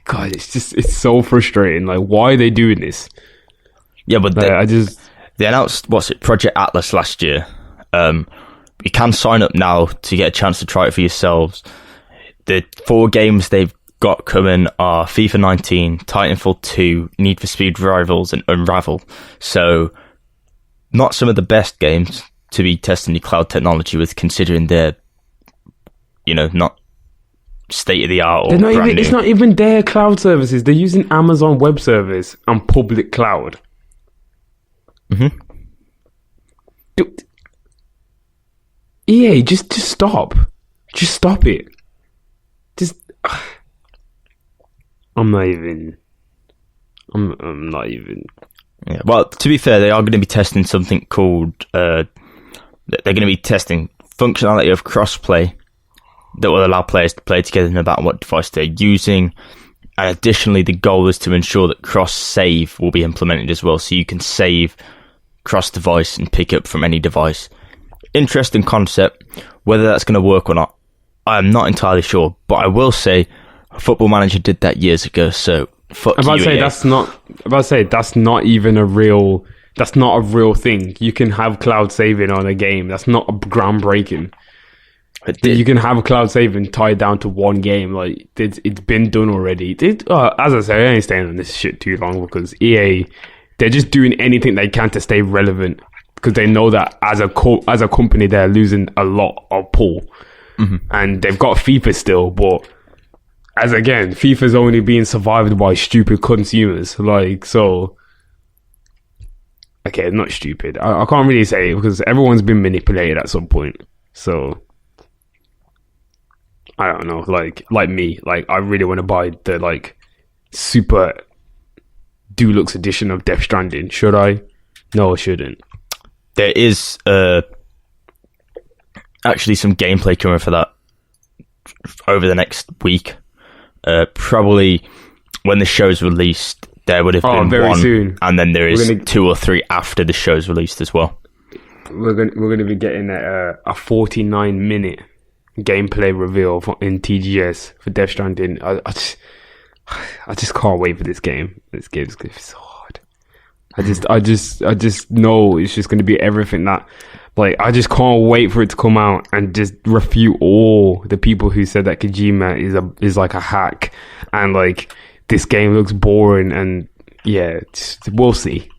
God, it's so frustrating. Like, why are they doing this? Yeah, but they announced, Project Atlas last year. You can sign up now to get a chance to try it for yourselves. The 4 games they've got coming are FIFA 19, Titanfall 2, Need for Speed Rivals, and Unravel. So, not some of the best games to be testing the cloud technology with, considering they're, you know, not state-of-the-art or brand new. It's not even their cloud services. They're using Amazon Web Service and public cloud. Dude, EA, just stop. Just stop it. I'm not even. I'm not even. Yeah. Well, to be fair, they are going to be testing something called. They're going to be testing functionality of crossplay that will allow players to play together no matter what device they're using. And additionally, the goal is to ensure that cross-save will be implemented as well, so you can save cross-device and pick up from any device. Interesting concept. Whether that's going to work or not, I'm not entirely sure. But I will say, Football Manager did that years ago, so fuck you. That's not even a real. That's not a real thing. You can have cloud saving on a game. That's not groundbreaking. You can have cloud saving tied down to one game. Like it's been done already. As I say, I ain't staying on this shit too long because EA, they're just doing anything they can to stay relevant because they know that as a company they're losing a lot of pull, and they've got FIFA still, but FIFA's only being survived by stupid consumers. Like so. Okay, not stupid. I can't really say it because everyone's been manipulated at some point. So. I don't know, like me, like I really want to buy the like super deluxe edition of Death Stranding. Should I? No, I shouldn't. There is actually some gameplay coming for that over the next week. Probably when the show's released, there would have been very one, soon. And then there is 2 or 3 after the show's released as well. We're gonna be getting a 49-minute gameplay reveal in TGS for Death Stranding. I just can't wait for this game. This game's gonna be so hard. I just know it's just gonna be everything that, like, I just can't wait for it to come out and just refute all the people who said that Kojima is like a hack and like this game looks boring and yeah, we'll see.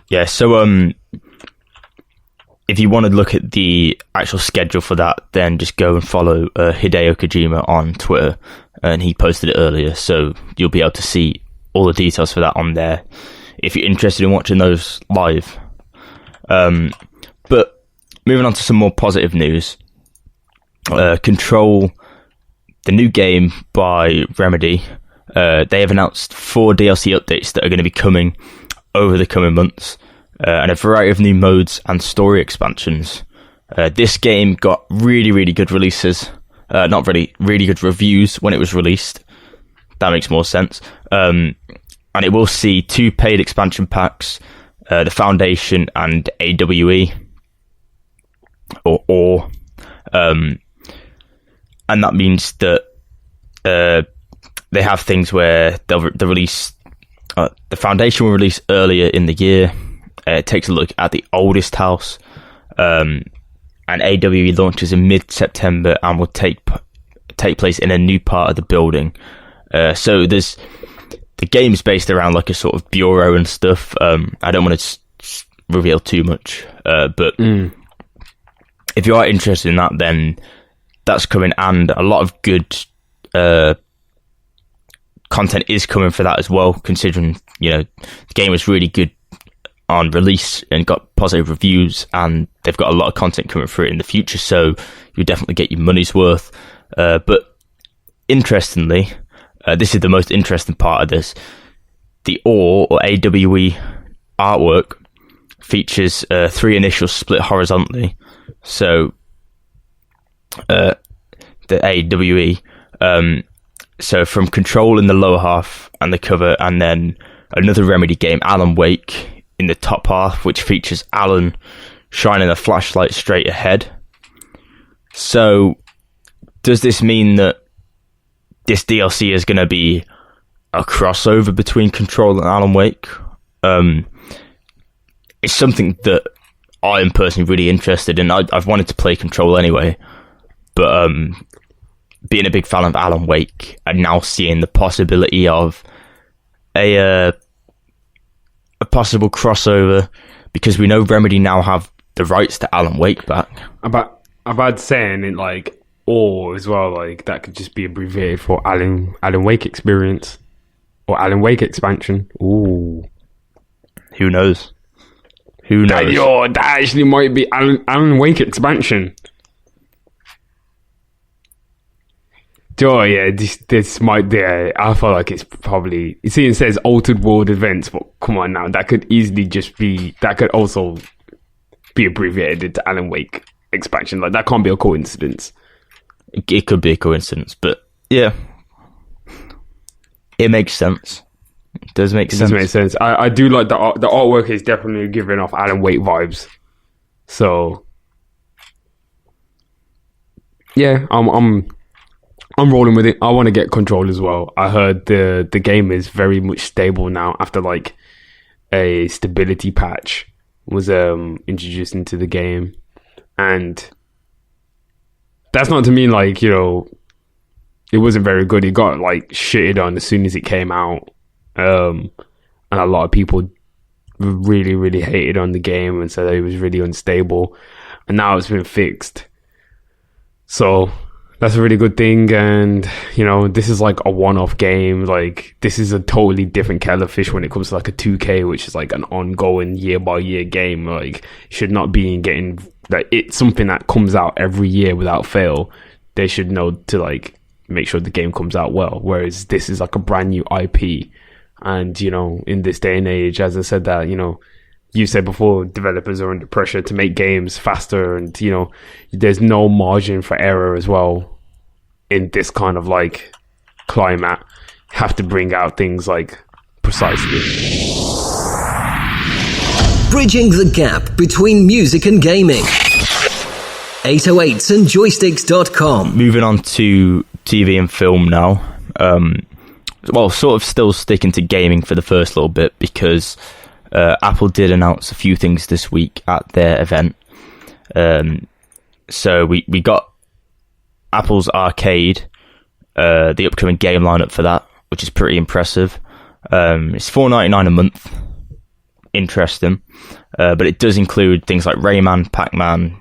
Yeah, so if you want to look at the actual schedule for that, then just go and follow Hideo Kojima on Twitter, and he posted it earlier, so you'll be able to see all the details for that on there if you're interested in watching those live. But moving on to some more positive news, Control, the new game by Remedy, they have announced 4 DLC updates that are going to be coming over the coming months. And a variety of new modes and story expansions. This game got really, really good releases. Not really good reviews when it was released. That makes more sense. And it will see 2 paid expansion packs, the Foundation and AWE. And that means that they have things where they'll release... the Foundation will release earlier in the year. It takes a look at the oldest house, and AWE launches in mid-September and will take place in a new part of the building. So the game's based around like a sort of bureau and stuff. I don't want to reveal too much, but if you are interested in that, then that's coming, and a lot of good content is coming for that as well. Considering the game was really good on release and got positive reviews, and they've got a lot of content coming through it in the future, so you'll definitely get your money's worth. But interestingly, this is the most interesting part of this. The or AWE artwork features 3 initials split horizontally. So the AWE, so from Control in the lower half and the cover, and then another Remedy game, Alan Wake, in the top half, which features Alan shining a flashlight straight ahead. So, does this mean that this DLC is going to be a crossover between Control and Alan Wake? It's something that I am personally really interested in. I've wanted to play Control anyway, but being a big fan of Alan Wake and now seeing the possibility of a possible crossover, because we know Remedy now have the rights to Alan Wake back. About saying it like or as well, like that could just be abbreviated for Alan Wake Experience or Alan Wake Expansion. Ooh, who knows? Who knows? That actually might be Alan Wake Expansion. Joe, yeah, this might be. I feel like it's probably. You see, it says altered world events, but come on now, that could easily just be. That could also be abbreviated into Alan Wake expansion. Like that can't be a coincidence. It could be a coincidence, but yeah, it makes sense. It does make sense. It does make sense. I do like the art. The artwork is definitely giving off Alan Wake vibes. So yeah, I'm rolling with it. I want to get Control as well. I heard the game is very much stable now after like a stability patch was introduced into the game, and that's not to mean like, you know, it wasn't very good. It got like shitted on as soon as it came out, and a lot of people really, really hated on the game and said that it was really unstable, and now it's been fixed. So that's a really good thing. And you know, this is like a one-off game. Like this is a totally different kettle of fish when it comes to like a 2K, which is like an ongoing year-by-year game. Like should not be getting like it's something that comes out every year without fail. They should know to like make sure the game comes out well, whereas this is like a brand new IP. And you know, in this day and age, as I said, that, you know, you said before, developers are under pressure to make games faster, and you know, there's no margin for error as well in this kind of like climate. Have to bring out things like precisely Bridging the gap between music and gaming. 808s and Joysticks.com. Moving on to TV and film now. Well, sort of still sticking to gaming for the first little bit, because Apple did announce a few things this week at their event. So we got Apple's Arcade, the upcoming game lineup for that, which is pretty impressive. It's $4.99 a month. Interesting. But it does include things like Rayman, Pac-Man,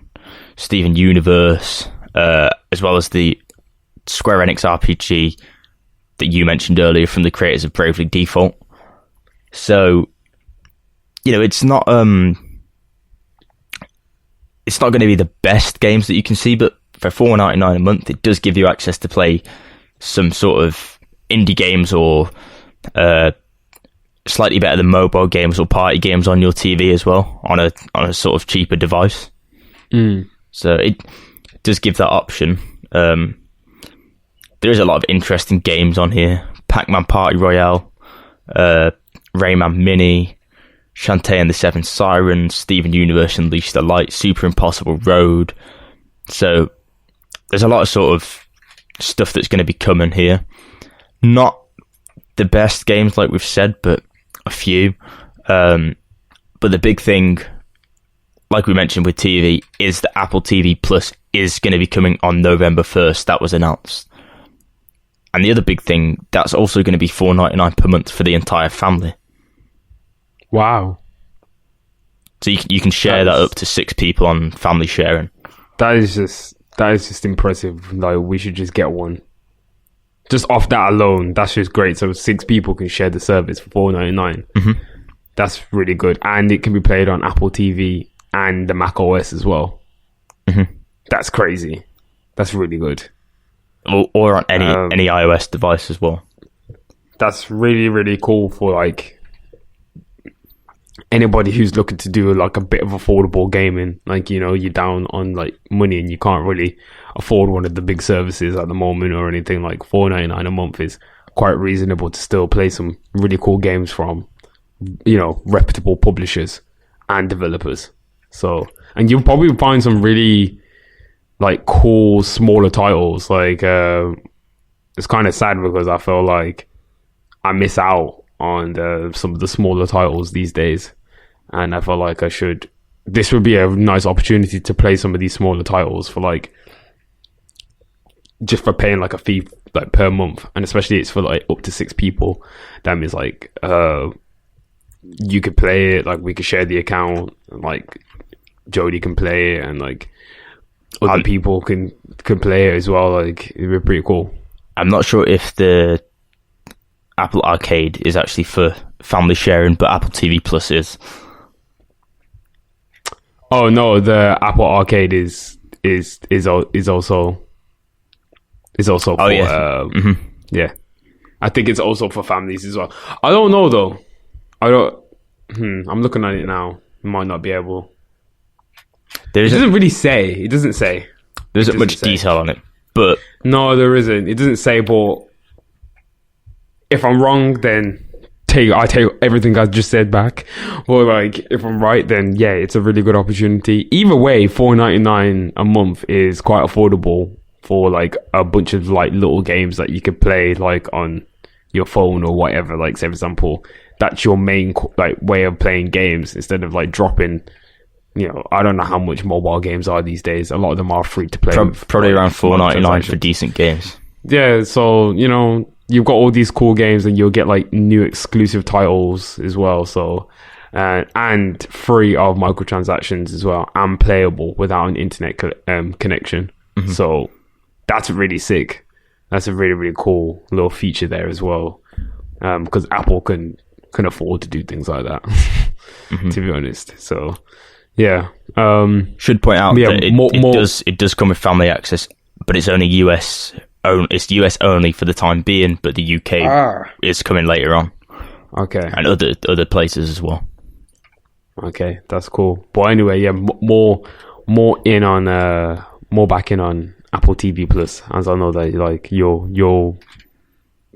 Steven Universe, as well as the Square Enix RPG that you mentioned earlier from the creators of Bravely Default. So, you know, it's not going to be the best games that you can see, but for $4.99 a month, it does give you access to play some sort of indie games or slightly better than mobile games or party games on your TV as well, on a sort of cheaper device. So it does give that option. There is a lot of interesting games on here. Pac-Man Party Royale, Rayman Mini, Shantae and the Seven Sirens, Steven Universe Unleash the Light, Super Impossible Road. So there's a lot of sort of stuff that's going to be coming here. Not the best games like we've said, but a few. But the big thing, like we mentioned with TV, is that Apple TV Plus is going to be coming on November 1st. That was announced. And the other big thing, that's also going to be $4.99 per month for the entire family. wow. So you can share that up to 6 people on family sharing. That is just impressive. Like we should just get one. Just off that alone, that's just great. So 6 people can share the service for $4.99. Mm-hmm. That's really good, and it can be played on Apple TV and the Mac OS as well. Mm-hmm. That's crazy. That's really good. Or on any iOS device as well. That's really, really cool for like anybody who's looking to do like a bit of affordable gaming. Like, you know, you're down on like money and you can't really afford one of the big services at the moment or anything. Like $4.99 a month is quite reasonable to still play some really cool games from, you know, reputable publishers and developers. So, and you'll probably find some really like cool smaller titles. Like it's kind of sad because I feel like I miss out on some of the smaller titles these days, and I feel like this would be a nice opportunity to play some of these smaller titles for like just for paying like a fee like per month, and especially it's for like up to 6 people. That means like you could play it, like we could share the account, and, like Jody can play it, and like other people can play it as well. Like it'd be pretty cool. I'm not sure if the Apple Arcade is actually for family sharing, but Apple TV Plus is. Oh no, the Apple Arcade is also. It's also for, yeah. I think it's also for families as well. I don't know though. I'm looking at it now. Might not be able. It doesn't really say. It doesn't say. There isn't much detail on it, but no, there isn't. It doesn't say. But if I'm wrong, then I take everything I just said back. Or like, if I'm right, then yeah, it's a really good opportunity. Either way, $4.99 a month is quite affordable for like a bunch of like little games that you could play like on your phone or whatever. Like, say for example, that's your main like way of playing games instead of like dropping. You know, I don't know how much mobile games are these days. A lot of them are free to play. Probably around $4.99 for decent games. Yeah, so you know, you've got all these cool games, and you'll get like new exclusive titles as well. So, and free of microtransactions as well, and playable without an internet connection. Mm-hmm. So that's really sick. That's a really, really cool little feature there as well. Because Apple can afford to do things like that. To be honest. So yeah. Should point out that it does come with family access, but it's only US. It's US only for the time being, but the UK is coming later on. Okay. And other places as well. Okay, that's cool. But anyway, yeah, more back in on Apple TV Plus, as I know that like you'll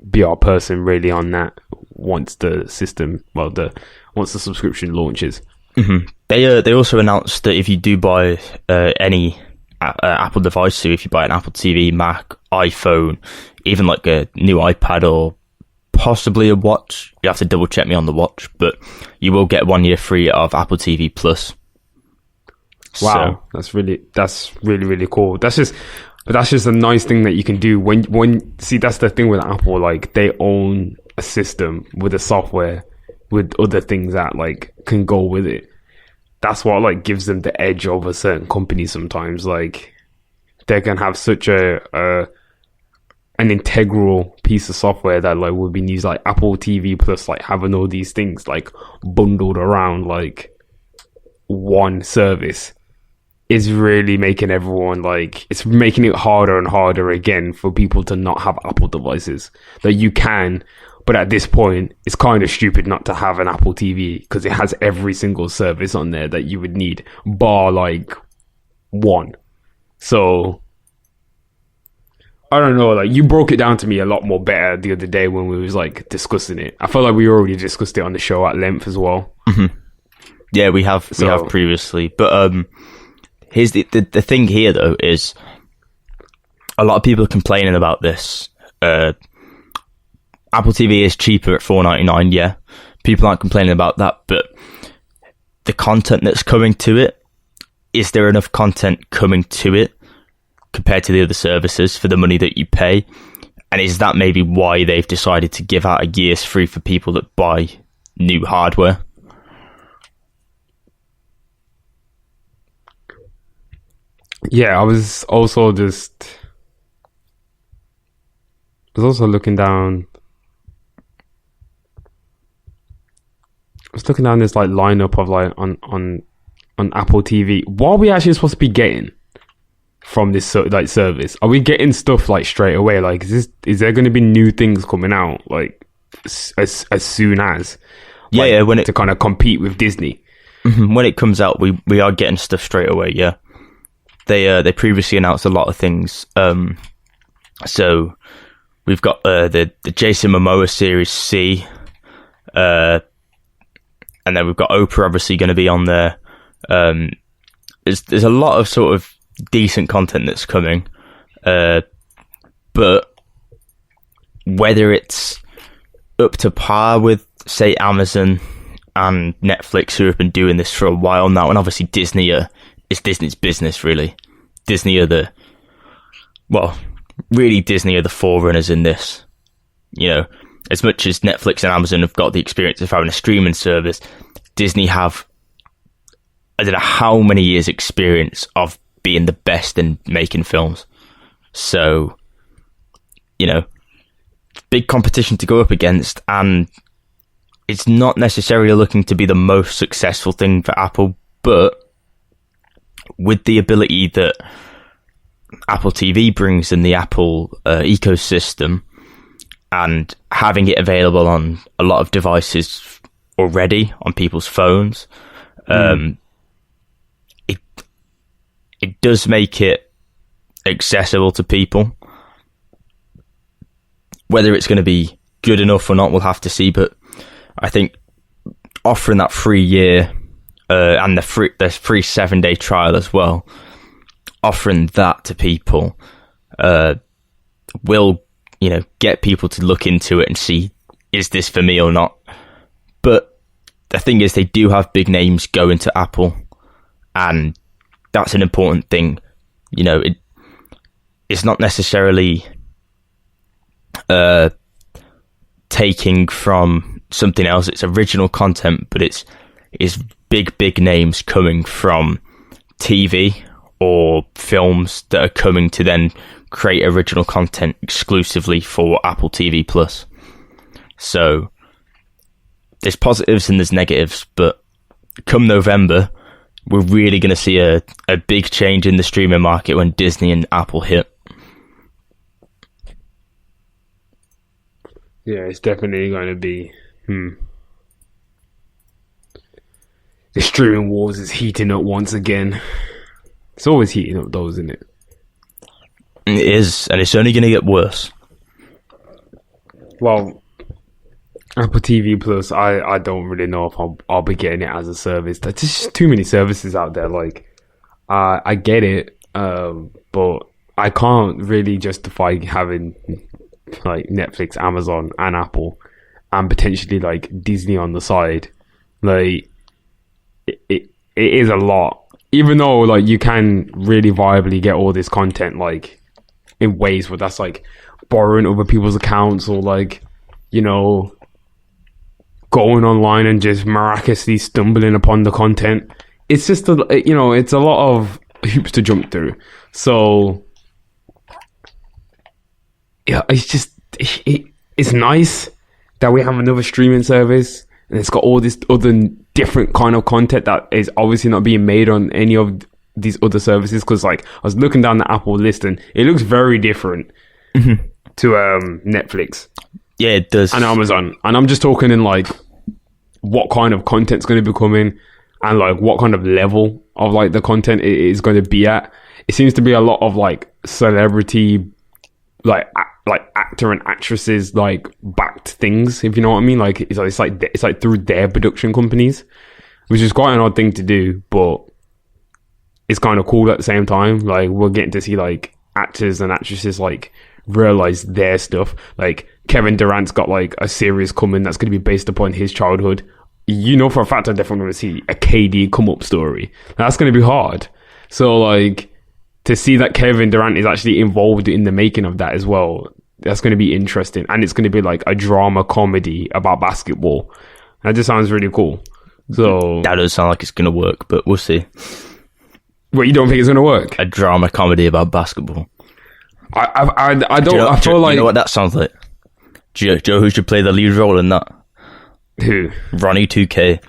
be our person really on that once the subscription launches. Mm-hmm. They also announced that if you do buy any Apple device, so if you buy an Apple TV, Mac, iPhone, even like a new iPad or possibly a watch, you have to double check me on the watch, but you will get 1 year free of Apple TV Plus. Wow, that's really really cool. That's just a nice thing that you can do when see, that's the thing with Apple, like they own a system with the software with other things that like can go with it. That's what like gives them the edge over certain companies sometimes. Like they can have such an integral piece of software that like would be used, like Apple TV Plus, like having all these things like bundled around like one service is really making everyone like, it's making it harder and harder again for people to not have Apple devices. That you can, but at this point it's kind of stupid not to have an Apple TV because it has every single service on there that you would need, bar like one. So I don't know, like you broke it down to me a lot more better the other day when we was like discussing it. I felt like we already discussed it on the show at length as well. Mm-hmm. Yeah, we have previously, but here's the thing here though is a lot of people are complaining about this. Apple TV is cheaper at $4.99. Yeah, people aren't complaining about that, but the content that's coming to it, is there enough content coming to it compared to the other services for the money that you pay? And is that maybe why they've decided to give out a year's free for people that buy new hardware? Yeah, I was also looking down. I was looking down this like lineup of like on Apple TV. What are we actually supposed to be getting from this like service? Are we getting stuff like straight away? Like, is there going to be new things coming out like as soon as? Like, yeah, to kind of compete with Disney. When it comes out, we are getting stuff straight away. Yeah, they previously announced a lot of things. So we've got the Jason Momoa series C. And then we've got Oprah obviously going to be on there. There's a lot of sort of decent content that's coming. But whether it's up to par with, say, Amazon and Netflix, who have been doing this for a while now, and obviously Disney is Disney's business, really. Disney are the forerunners in this. You know, as much as Netflix and Amazon have got the experience of having a streaming service, Disney have, I don't know how many years experience of being the best in making films. So, you know, big competition to go up against, and it's not necessarily looking to be the most successful thing for Apple, but with the ability that Apple TV brings in the Apple ecosystem, and having it available on a lot of devices already on people's phones, it does make it accessible to people. Whether it's going to be good enough or not, we'll have to see. But I think offering that free year and the free 7-day trial as well, offering that to people will, get people to look into it and see, is this for me or not? But the thing is, they do have big names going to Apple, and that's an important thing. It's not necessarily taking from something else. It's original content, but it's big names coming from TV or films that are coming to then create original content exclusively for Apple TV Plus. So there's positives and there's negatives, but come November, we're really going to see a big change in the streaming market when Disney and Apple hit. Yeah, it's definitely going to be... The streaming wars is heating up once again. It's always heating up, though, isn't it? It is, and it's only going to get worse. Well, Apple TV Plus, I don't really know if I'll be getting it as a service. There's just too many services out there. Like, I get it, but I can't really justify having like Netflix, Amazon, and Apple, and potentially like Disney on the side. Like, it is a lot. Even though like you can really viably get all this content like in ways where that's like borrowing other people's accounts, or like, going online and just miraculously stumbling upon the content. It's just it's a lot of hoops to jump through. So yeah, it's just it's nice that we have another streaming service, and it's got all this other different kind of content that is obviously not being made on any of these other services. Because like I was looking down the Apple list, and it looks very different to Netflix. Yeah, it does. And Amazon. And I'm just talking in like what kind of content's going to be coming, and like what kind of level of like the content it is going to be at. It seems to be a lot of like celebrity, like actor and actresses like backed things, if you know what I mean. Like it's like through their production companies, which is quite an odd thing to do, but it's kind of cool at the same time. Like, we're getting to see like actors and actresses like realize their stuff. Like Kevin Durant's got like a series coming that's going to be based upon his childhood. For a fact I definitely want to see a KD come up story. That's going to be hard. So like, to see that Kevin Durant is actually involved in the making of that as well, that's going to be interesting. And it's going to be like a drama comedy about basketball. That just sounds really cool. So that does sound like it's going to work, but we'll see. What, you don't think it's going to work? A drama comedy about basketball. I don't. I feel like, you know what that sounds like? Joe, who should play the lead role in that? Who? Ronnie 2K.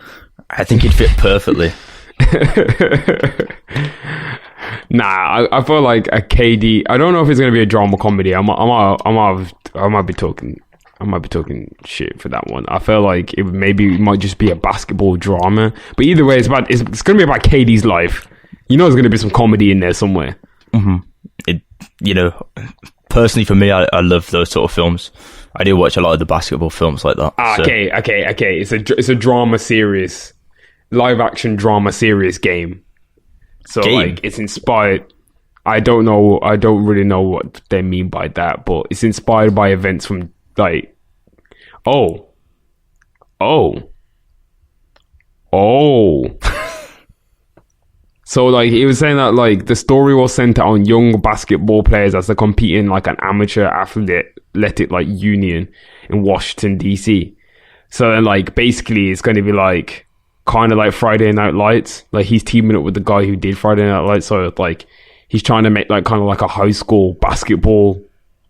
I think he'd fit perfectly. Nah, I feel like a KD. I don't know if it's going to be a drama comedy. I might be talking shit for that one. I feel like it might just be a basketball drama. But either way, it's going to be about KD's life. There's going to be some comedy in there somewhere. Personally for me, I love those sort of films. I do watch a lot of the basketball films like that. Okay. It's a drama series, live action drama series game. So like, it's inspired. I don't really know what they mean by that, but it's inspired by events from like, oh. So like, he was saying that like the story was centered on young basketball players as they compete in like an amateur athletic like union in Washington DC. So then like, basically it's going to be like kind of like Friday Night Lights. Like, he's teaming up with the guy who did Friday Night Lights. So like, he's trying to make like kind of like a high school basketball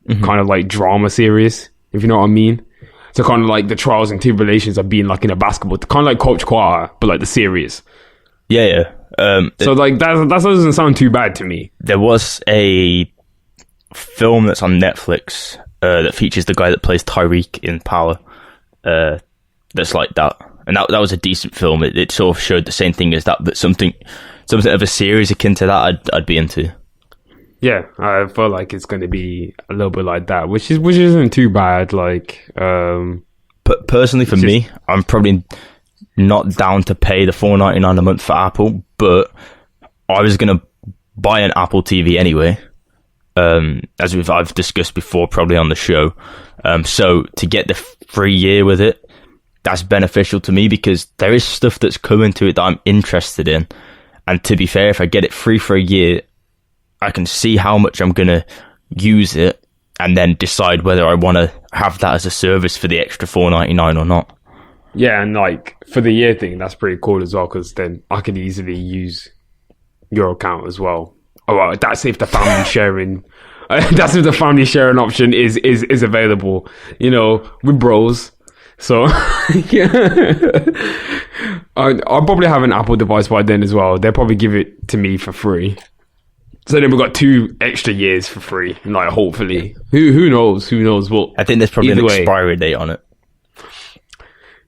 kind of like drama series, if you know what I mean. So kind of like the trials and tribulations of being like in a basketball, kind of like Coach Carter, but like the series. Yeah. So like that doesn't sound too bad to me. There was a film that's on Netflix that features the guy that plays Tyreek in Power. That's like that, and that was a decent film. It sort of showed the same thing as that, but something of a series akin to that, I'd be into. Yeah, I feel like it's going to be a little bit like that, which isn't too bad. Like, but personally, for me, I'm probably not down to pay the $4.99 a month for Apple, but I was going to buy an Apple TV anyway, as I've discussed before, probably on the show. So to get the free year with it, that's beneficial to me because there is stuff that's coming to it that I'm interested in. And to be fair, if I get it free for a year, I can see how much I'm going to use it and then decide whether I want to have that as a service for the extra $4.99 or not. Yeah, and like for the year thing, that's pretty cool as well because then I could easily use your account as well. Oh, well, that's if the family sharing. That's if the family sharing option is available. You know, with bros. So yeah, I'll probably have an Apple device by then as well. They'll probably give it to me for free. So then we've got 2 extra years for free. Like hopefully, who knows? Well, I think there's probably an expiry date on it.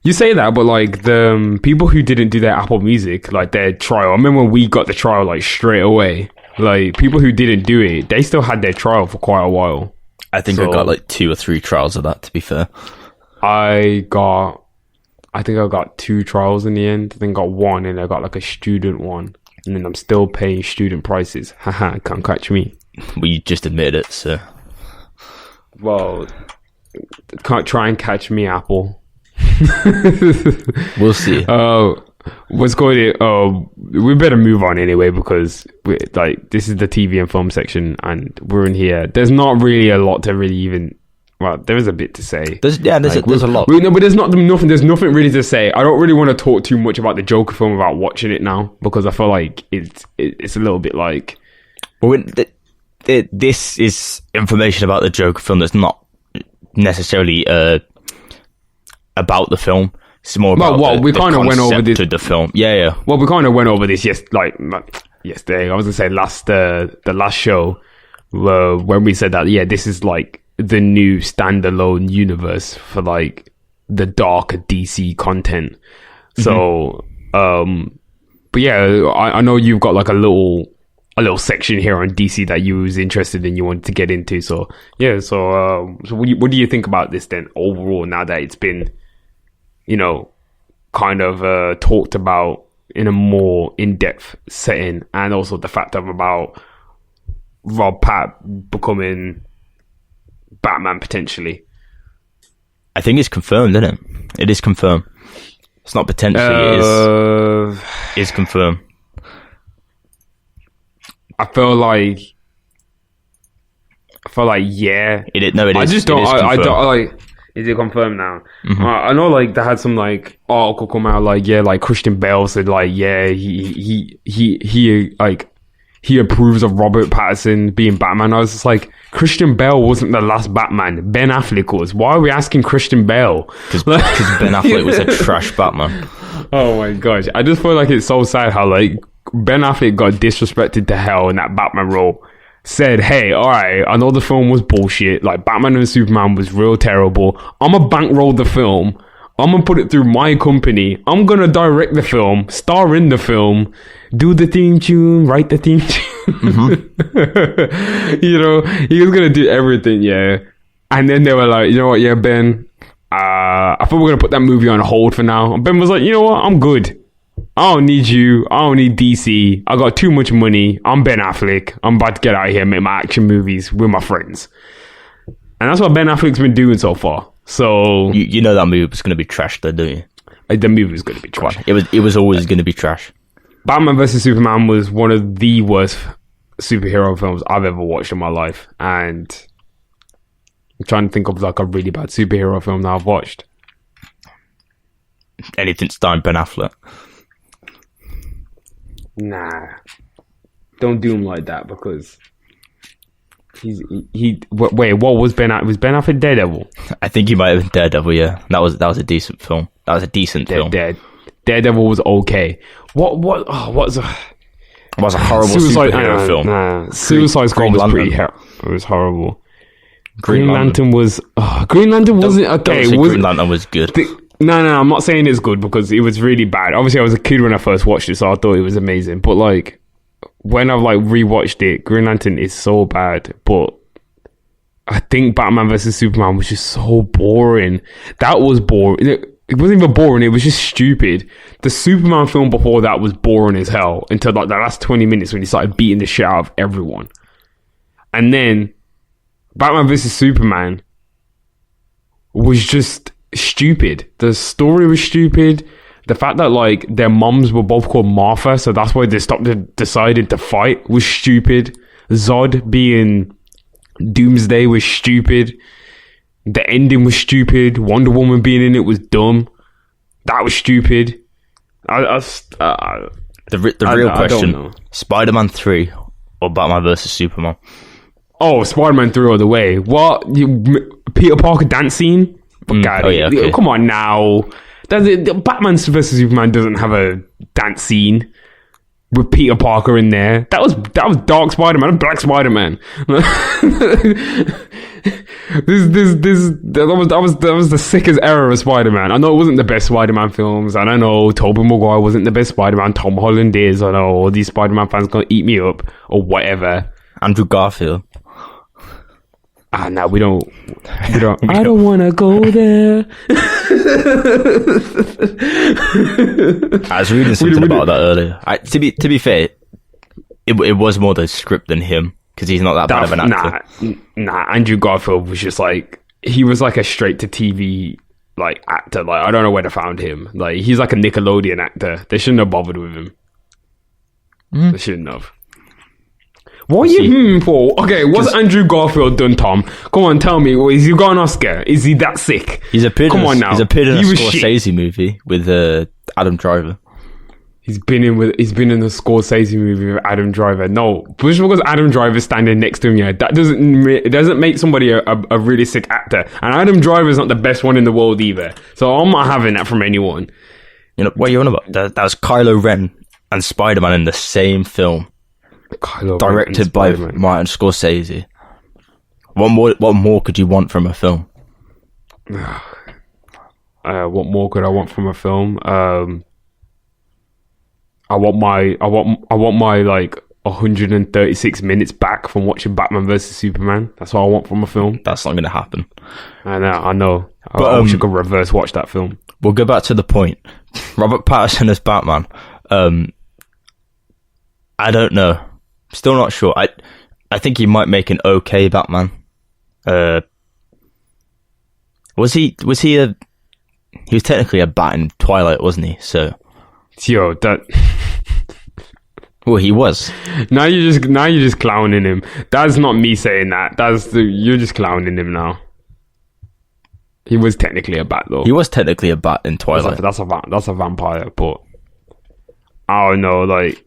You say that, but like the people who didn't do their Apple Music, like their trial. I remember when we got the trial like straight away. Like people who didn't do it, they still had their trial for quite a while. I think I got like 2 or 3 trials of that. To be fair, I think I got 2 trials in the end. I think I got 1, and I got like a student one, and then I'm still paying student prices. Haha, can't catch me. Well, you just admitted it, so. Well, can't try and catch me, Apple. We'll see. What's going on? We better move on anyway because this is the TV and film section, and we're in here. There's not really a lot to really even. Well, there is a bit to say. There's a lot. No, but there's nothing. There's nothing really to say. I don't really want to talk too much about the Joker film without watching it now because I feel like it's a little bit like. Well, this is information about the Joker film that's not necessarily about the film. It's more about we kind of went over this of the film. Yeah. Well, we kind of went over this yesterday. I was gonna say the last show when we said that. Yeah, this is like the new standalone universe for like the darker DC content. So, but yeah, I know you've got like a little section here on DC that you was interested in, you wanted to get into. So yeah, so what do you think about this then overall? Now that it's been, you know, kind of talked about in a more in-depth setting, and also the fact about Rob Pat becoming Batman potentially. I think it's confirmed, isn't it? It is confirmed. It's not potentially. It is confirmed. I feel like yeah. It is. I just don't. I don't like. Is it confirmed now? I know, like they had some like article come out, like yeah, like Christian Bale said, like yeah, he approves of Robert Patterson being Batman. I was just like, Christian Bale wasn't the last Batman. Ben Affleck was. Why are we asking Christian Bale? Because Ben Affleck was a trash Batman. Oh my gosh, I just feel like it's so sad how like Ben Affleck got disrespected to hell in that Batman role. Said, hey, alright, I know the film was bullshit, like Batman and Superman was real terrible. I'm gonna bankroll the film, I'm gonna put it through my company, I'm gonna direct the film, star in the film, do the theme tune, write the theme tune. You know, he was gonna do everything, yeah. And then they were like, you know what, yeah, Ben, I thought we were gonna put that movie on hold for now. And Ben was like, you know what, I'm good. I don't need you. I don't need DC. I got too much money. I'm Ben Affleck. I'm about to get out of here and make my action movies with my friends. And that's what Ben Affleck's been doing so far. So you know that movie was going to be trash, though, don't you? The movie was going to be trash. It was always going to be trash. Batman vs Superman was one of the worst superhero films I've ever watched in my life, and I'm trying to think of like a really bad superhero film that I've watched. Anything starring Ben Affleck. Nah, don't do him like that because wait, what was Ben? Was Ben Affleck Daredevil? I think he might have been Daredevil. Yeah, that was a decent film. That was a decent film. Daredevil was okay. What's It was a horrible superhero film. Suicide Squad was pretty. It was horrible. Green Lantern was. Green Lantern wasn't okay. Green Lantern was good. No, I'm not saying it's good because it was really bad. Obviously, I was a kid when I first watched it, so I thought it was amazing. But like, when I've like rewatched it, Green Lantern is so bad. But I think Batman vs Superman was just so boring. That was boring. It wasn't even boring. It was just stupid. The Superman film before that was boring as hell until like the last 20 minutes when he started beating the shit out of everyone. And then Batman vs Superman was just stupid. The story was stupid. The fact that like their moms were both called Martha, so that's why they decided to fight, was stupid. Zod being Doomsday was stupid. The ending was stupid. Wonder Woman being in it was dumb. That was stupid. The real question: Spider-Man 3 or Batman vs Superman? Oh, Spider-Man 3 all the way. What? Peter Parker dance scene? Okay. Come on now. Batman vs Superman doesn't have a dance scene with Peter Parker in there. That was Dark Spider-Man, Black Spider-Man. That was the sickest era of Spider-Man. I know it wasn't the best Spider-Man films, and I know Tobey Maguire wasn't the best Spider-Man. Tom Holland is. I know all these Spider-Man fans gonna eat me up or whatever. Andrew Garfield. No, we don't. I don't want to go there. I was reading something about that earlier. To be fair, it was more the script than him because he's not that bad of an actor. Nah. Andrew Garfield was just like he was like a straight to TV like actor. Like I don't know where they found him. Like he's like a Nickelodeon actor. They shouldn't have bothered with him. They shouldn't have. What are you for? Okay, what's Andrew Garfield done, Tom? Come on, tell me. Has he got an Oscar? Is he that sick? He's appeared in a Scorsese movie with Adam Driver. He's been in a Scorsese movie with Adam Driver. No, just because Adam Driver's standing next to him, yeah, that doesn't make somebody a really sick actor. And Adam Driver's not the best one in the world either. So I'm not having that from anyone. You know what are you on about? That was Kylo Ren and Spider-Man in the same film. Directed by Martin Scorsese. What more could you want from a film? What more could I want from a film? I want my like 136 minutes back from watching Batman vs Superman. That's what I want from a film. That's not going to happen. I know. But I wish I could reverse watch that film. We'll go back to the point. Robert Patterson as Batman. I don't know. Still not sure. I think he might make an okay Batman. Was he was technically a bat in Twilight, wasn't he? So that well, he was. Now you're just clowning him. That's not me saying that. You're just clowning him now. He was technically a bat though. He was technically a bat in Twilight. That's a vampire, but I don't know, like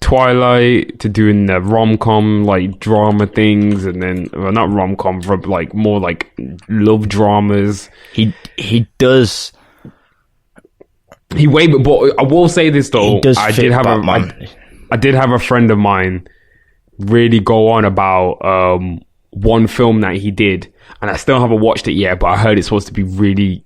Twilight to doing the rom-com like drama things, and then not rom-com, like more like love dramas. He does. But I will say this though. I did have a friend of mine really go on about one film that he did, and I still haven't watched it yet, but I heard it's supposed to be really,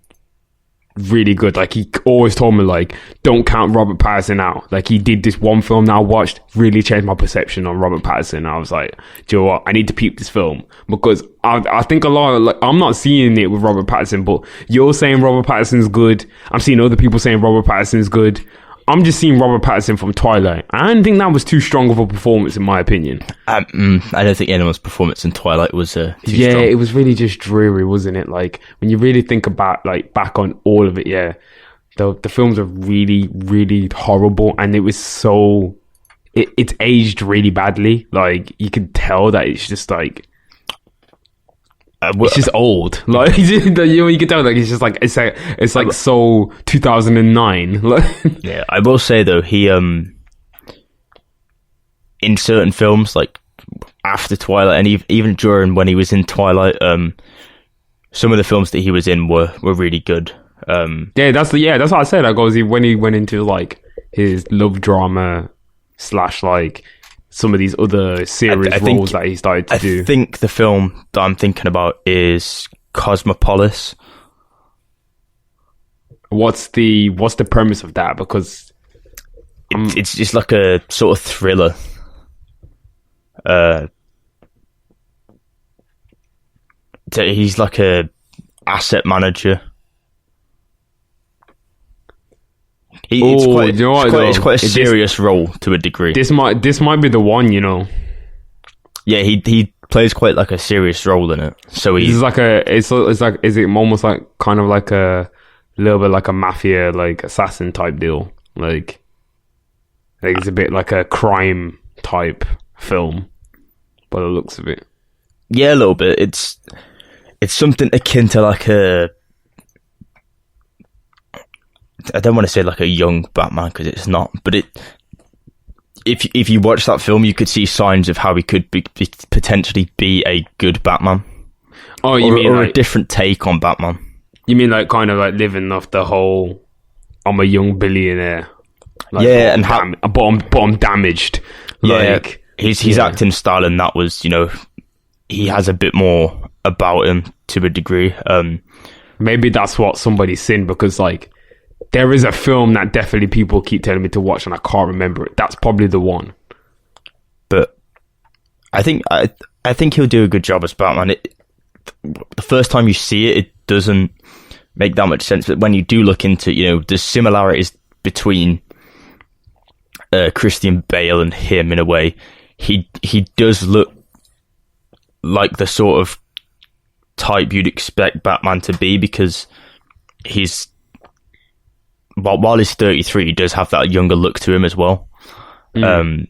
really good. Like he always told me, like, don't count Robert Patterson out. Like he did this one film that I watched, really changed my perception on Robert Patterson. I was like, do you know what? I need to peep this film, because I think a lot of, like, I'm not seeing it with Robert Patterson, but you're saying Robert Patterson's good. I'm seeing other people saying Robert Patterson's good. I'm just seeing Robert Patterson from Twilight. I don't think that was too strong of a performance, in my opinion. I don't think anyone's performance in Twilight was too strong. It was really just dreary, wasn't it? Like, when you really think about, like, back on all of it, yeah, the films are really, really horrible, and it was so... It's aged really badly. Like, you can tell that it's just, like... it's just old. Like you can tell, like it's just like it's like so 2009. Yeah, I will say though, he in certain films, like after Twilight, and even during when he was in Twilight, some of the films that he was in were really good. That's what I said. I goes when he went into like his love drama / like some of these other serious roles that he started to do. I think the film that I'm thinking about is Cosmopolis. What's the premise of that? Because it's just like a sort of thriller. He's like a asset manager. It's quite a serious role to a degree. This might be the one, you know. Yeah, he plays quite like a serious role in it. So is it almost like kind of like a little bit like a mafia, like assassin type deal, like it's a bit like a crime type film by the looks of it. Yeah, a little bit. It's something akin to like a, I don't want to say like a young Batman because it's not, but if you watch that film, you could see signs of how he could potentially be a good Batman. Oh, you mean like a different take on Batman? You mean like kind of like living off the whole I'm a young billionaire. Like, yeah, but I'm damaged. Yeah, like, his acting style, and that was, you know, he has a bit more about him to a degree. Maybe that's what somebody's seen, because like there is a film that definitely people keep telling me to watch and I can't remember it. That's probably the one. But I think he'll do a good job as Batman. The first time you see it, it doesn't make that much sense. But when you do look into, you know, the similarities between Christian Bale and him, in a way, he does look like the sort of type you'd expect Batman to be, because while he's 33, he does have that younger look to him as well. And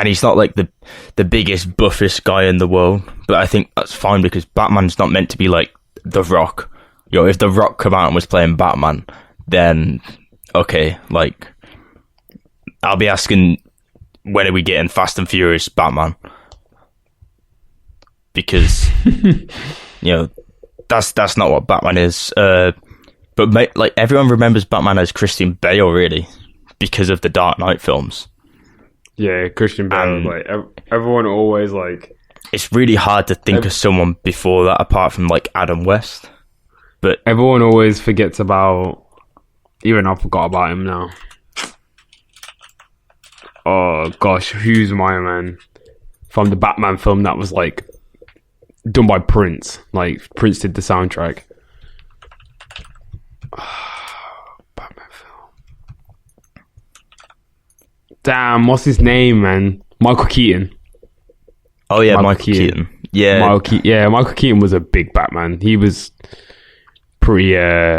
he's not like the biggest, buffest guy in the world, but I think that's fine, because Batman's not meant to be like The Rock. You know, if The Rock come out and was playing Batman, then okay, like I'll be asking, when are we getting Fast and Furious Batman? Because you know, that's not what Batman is. But like everyone remembers Batman as Christian Bale, really, because of the Dark Knight films. Yeah, Christian Bale. Like everyone always like. It's really hard to think of someone before that, apart from like Adam West. But everyone always forgets about. Even I forgot about him now. Oh gosh, who's my man from the Batman film that was like done by Prince? Like Prince did the soundtrack. Batman film. Damn, what's his name, man? Michael Keaton. Oh yeah, Michael Keaton. Yeah, Michael Keaton was a big Batman. He was pretty.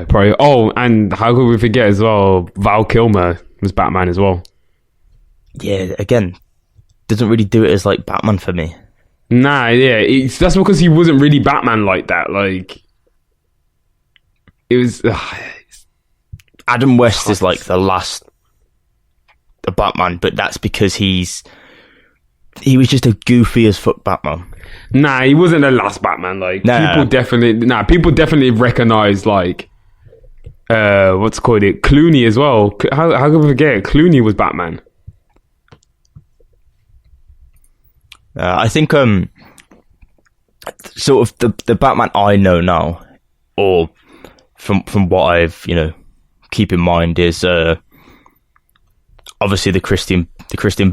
Probably. Oh, and how could we forget as well? Val Kilmer was Batman as well. Yeah, again, doesn't really do it as like Batman for me. Nah, yeah, that's because he wasn't really Batman like that. Like, it was. Adam West is like the last Batman, but that's because he was just a goofy as fuck Batman. Nah, he wasn't the last Batman. Like, people definitely recognize like what's called it, Clooney as well. How can we forget? Clooney was Batman. I think sort of the Batman I know now, or from what I've, you know, keep in mind, is obviously the Christian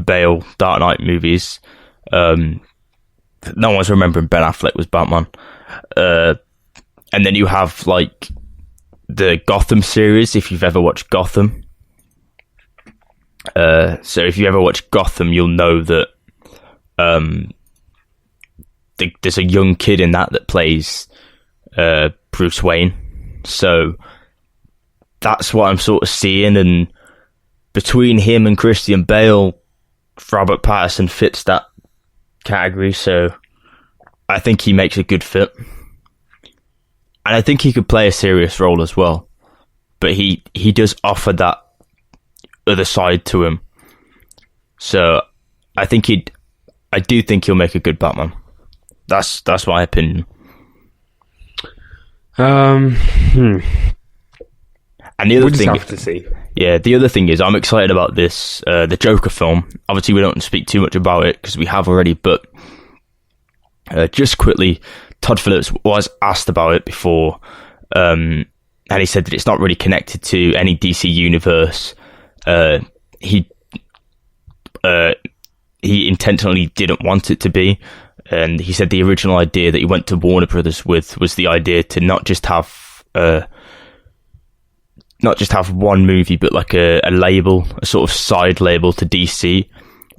Bale Dark Knight movies. No one's remembering Ben Affleck was Batman, and then you have like the Gotham series, if you've ever watched Gotham. So if you ever watch Gotham, you'll know that there's a young kid in that plays Bruce Wayne. So that's what I'm sort of seeing, and between him and Christian Bale, Robert Patterson fits that category, so I think he makes a good fit. And I think he could play a serious role as well, but he does offer that other side to him. So I do think he'll make a good Batman. That's my opinion. And the other thing, have to see. Yeah, the other thing is I'm excited about this, the Joker film. Obviously, we don't speak too much about it because we have already, but just quickly, Todd Phillips was asked about it before, and he said that it's not really connected to any DC universe. He intentionally didn't want it to be, and he said the original idea that he went to Warner Brothers with was the idea to not just have one movie, but like a label, a sort of side label to DC,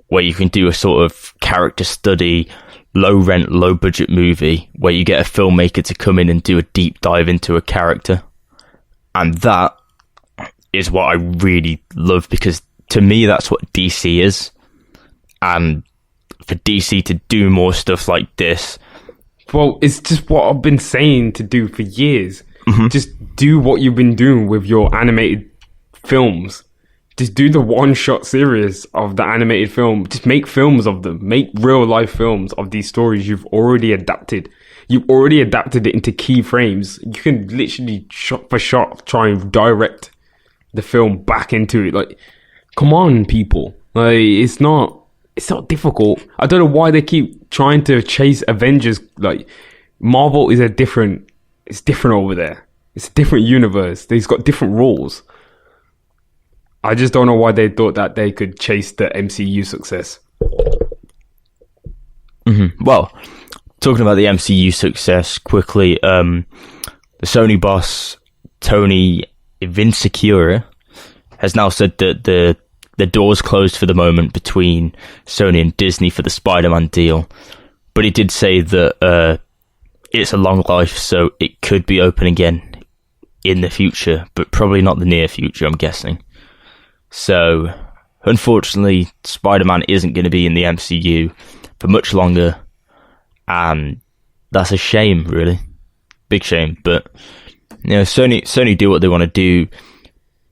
where you can do a sort of character study, low rent, low budget movie where you get a filmmaker to come in and do a deep dive into a character. And that is what I really love, because to me, that's what DC is. And for DC to do more stuff like this, well, it's just what I've been saying to do for years. Mm-hmm. Just do what you've been doing with your animated films. Just do the one-shot series of the animated film. Just make films of them. Make real-life films of these stories you've already adapted. You've already adapted it into key frames. You can literally, shot for shot, try and direct the film back into it. Like, come on, people. Like, it's not difficult. I don't know why they keep trying to chase Avengers. Like, Marvel is it's different over there. It's a different universe. They've got different rules. I just don't know why they thought that they could chase the MCU success. Mm-hmm. Well, talking about the MCU success quickly, the Sony boss, Tony Vinciquerra, has now said that the door's closed for the moment between Sony and Disney for the Spider-Man deal. But he did say that it's a long life, so it could be open again in the future, but probably not the near future, I'm guessing. So, unfortunately, Spider-Man isn't going to be in the MCU for much longer, and that's a shame, really. Big shame, but, you know, Sony do what they want to do,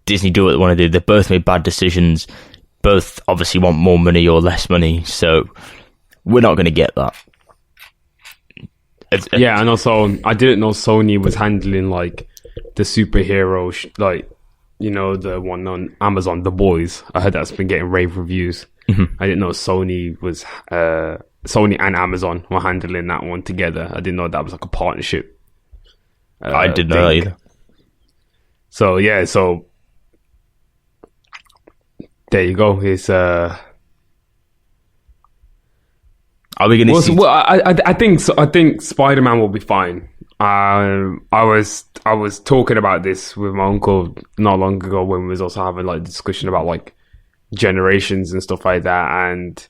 Disney do what they want to do. They both made bad decisions, both obviously want more money or less money, so we're not going to get that. Yeah, and also, I didn't know Sony was handling, like, the superhero, like, you know, the one on Amazon, The Boys. I heard that's been getting rave reviews. Mm-hmm. I didn't know Sony and Amazon were handling that one together. I didn't know that was like a partnership. I didn't know that either. So, yeah, there you go. It's, are we going to see... Well, I think Spider-Man will be fine. I was talking about this with my uncle not long ago when we was also having like discussion about like generations and stuff like that, and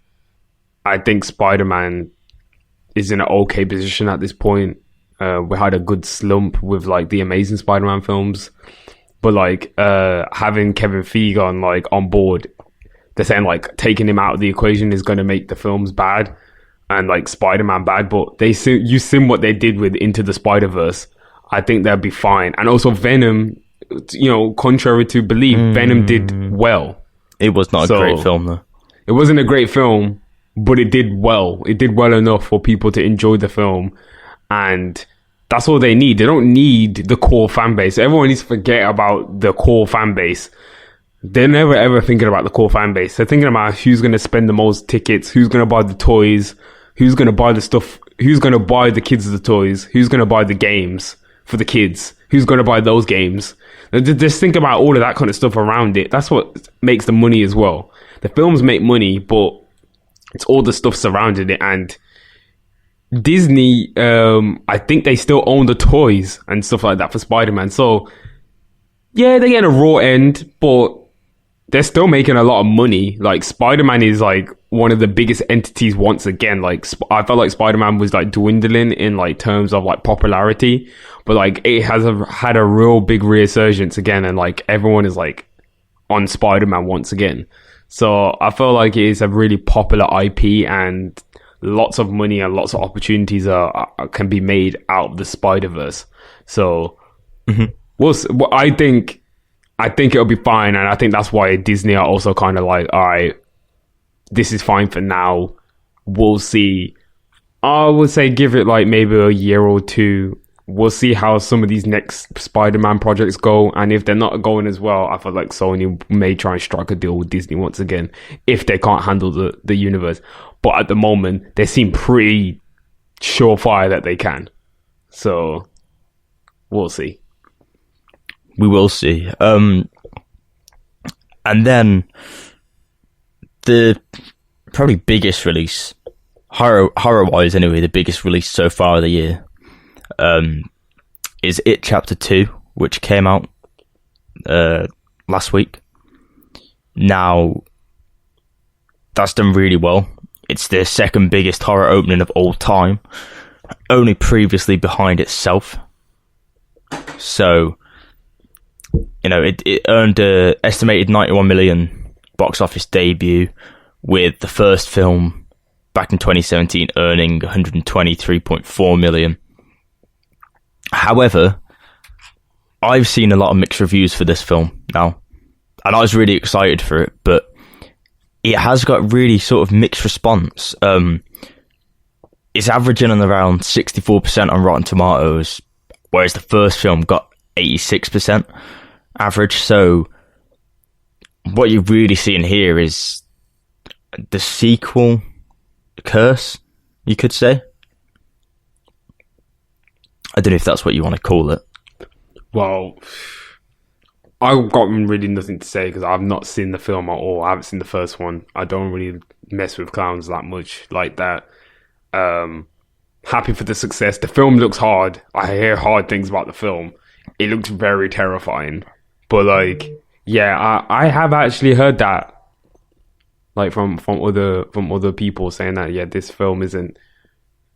I think Spider-Man is in an okay position at this point. We had a good slump with like the Amazing Spider-Man films, but like having Kevin Feige on board, they're saying like taking him out of the equation is going to make the films bad and like Spider-Man bad, but you seen what they did with Into the Spider-Verse. I think they'll be fine. And also Venom, you know, contrary to belief, Venom did well. It was not a great film though. It wasn't a great film, but it did well. It did well enough for people to enjoy the film, and that's all they need. They don't need the core fan base. Everyone needs to forget about the core fan base. They're never ever thinking about the core fan base. They're thinking about who's going to spend the most tickets, who's going to buy the toys, who's going to buy the stuff, who's going to buy the kids the toys, who's going to buy the games for the kids, who's going to buy those games. Just think about all of that kind of stuff around it. That's what makes the money as well. The films make money, but it's all the stuff surrounding it. And Disney, I think they still own the toys and stuff like that for Spider-Man. So, yeah, they're getting a raw end, but they're still making a lot of money. Like, Spider-Man is like one of the biggest entities once again. Like, I felt like Spider-Man was like dwindling in like terms of like popularity, but like it has had a real big resurgence again, and like everyone is like on Spider-Man once again. So I feel like it is a really popular IP, and lots of money and lots of opportunities can be made out of the Spider-Verse. So I think it'll be fine, and I think that's why Disney are also kind of like, all right, this is fine for now. We'll see. I would say give it like maybe a year or two, we'll see how some of these next Spider-Man projects go, and if they're not going as well, I feel like Sony may try and strike a deal with Disney once again if they can't handle the universe. But at the moment, they seem pretty surefire that they can. So we'll see. We will see. And then the probably biggest release, horror-wise anyway, the biggest release so far of the year, is It Chapter 2, which came out last week. Now, that's done really well. It's the second biggest horror opening of all time, only previously behind itself. So, you know, it earned an estimated 91 million box office debut, with the first film back in 2017 earning 123.4 million. However, I've seen a lot of mixed reviews for this film now, and I was really excited for it, but it has got really sort of mixed response. It's averaging on around 64% on Rotten Tomatoes, whereas the first film got 86% average. So what you're really seeing here is the sequel curse, you could say. I don't know if that's what you want to call it. Well, I've got really nothing to say because I've not seen the film at all. I haven't seen the first one. I don't really mess with clowns that much like that. Happy for the success. The film looks hard. I hear hard things about the film. It looks very terrifying. But like, yeah, I have actually heard that, like from other people saying that, yeah, this film isn't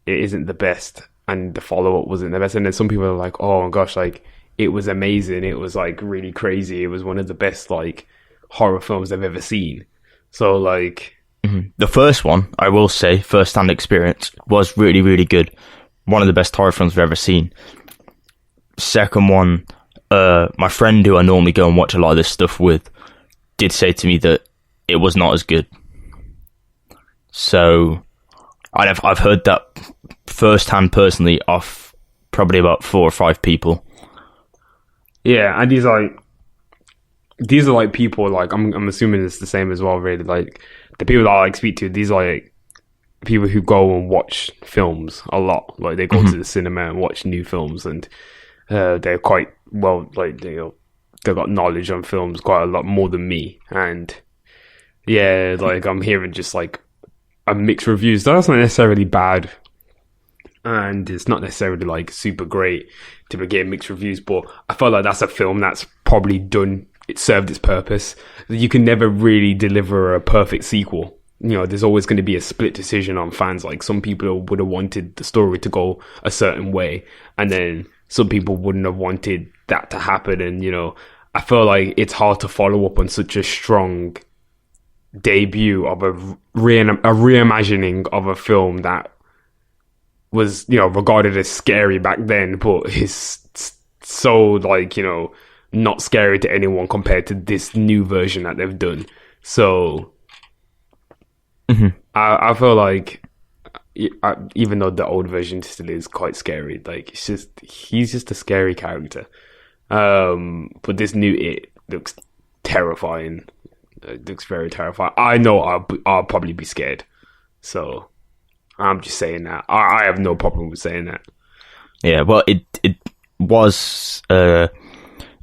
the best, and the follow-up wasn't the best. And then some people are like, oh my gosh, like, it was amazing, it was like really crazy, it was one of the best like horror films I've ever seen. So like, the first one, I will say, first-hand experience, was really, really good. One of the best horror films I've ever seen. Second one, my friend who I normally go and watch a lot of this stuff with did say to me that it was not as good. So I've heard that first-hand personally off probably about 4 or 5 people. Yeah, and these are like people, like I'm assuming it's the same as well, really. Like the people that I like speak to, these are like people who go and watch films a lot. Like they go to the cinema and watch new films, and they're quite well, like they've got knowledge on films quite a lot more than me. And yeah, like I'm hearing just like a mixed reviews. That's not necessarily bad, and it's not necessarily like super great to be getting mixed reviews, but I felt like that's a film that's probably done, it served its purpose. You can never really deliver a perfect sequel. You know, there's always going to be a split decision on fans. Like some people would have wanted the story to go a certain way, and then some people wouldn't have wanted that to happen. And, you know, I feel like it's hard to follow up on such a strong debut of a reimagining of a film that was, you know, regarded as scary back then, but is so, like, you know, not scary to anyone compared to this new version that they've done. So I feel like even though the old version still is quite scary, like he's just a scary character. But this new It looks terrifying. It looks very terrifying. I know I'll probably be scared. So I'm just saying that. I have no problem with saying that. Yeah, well, it was a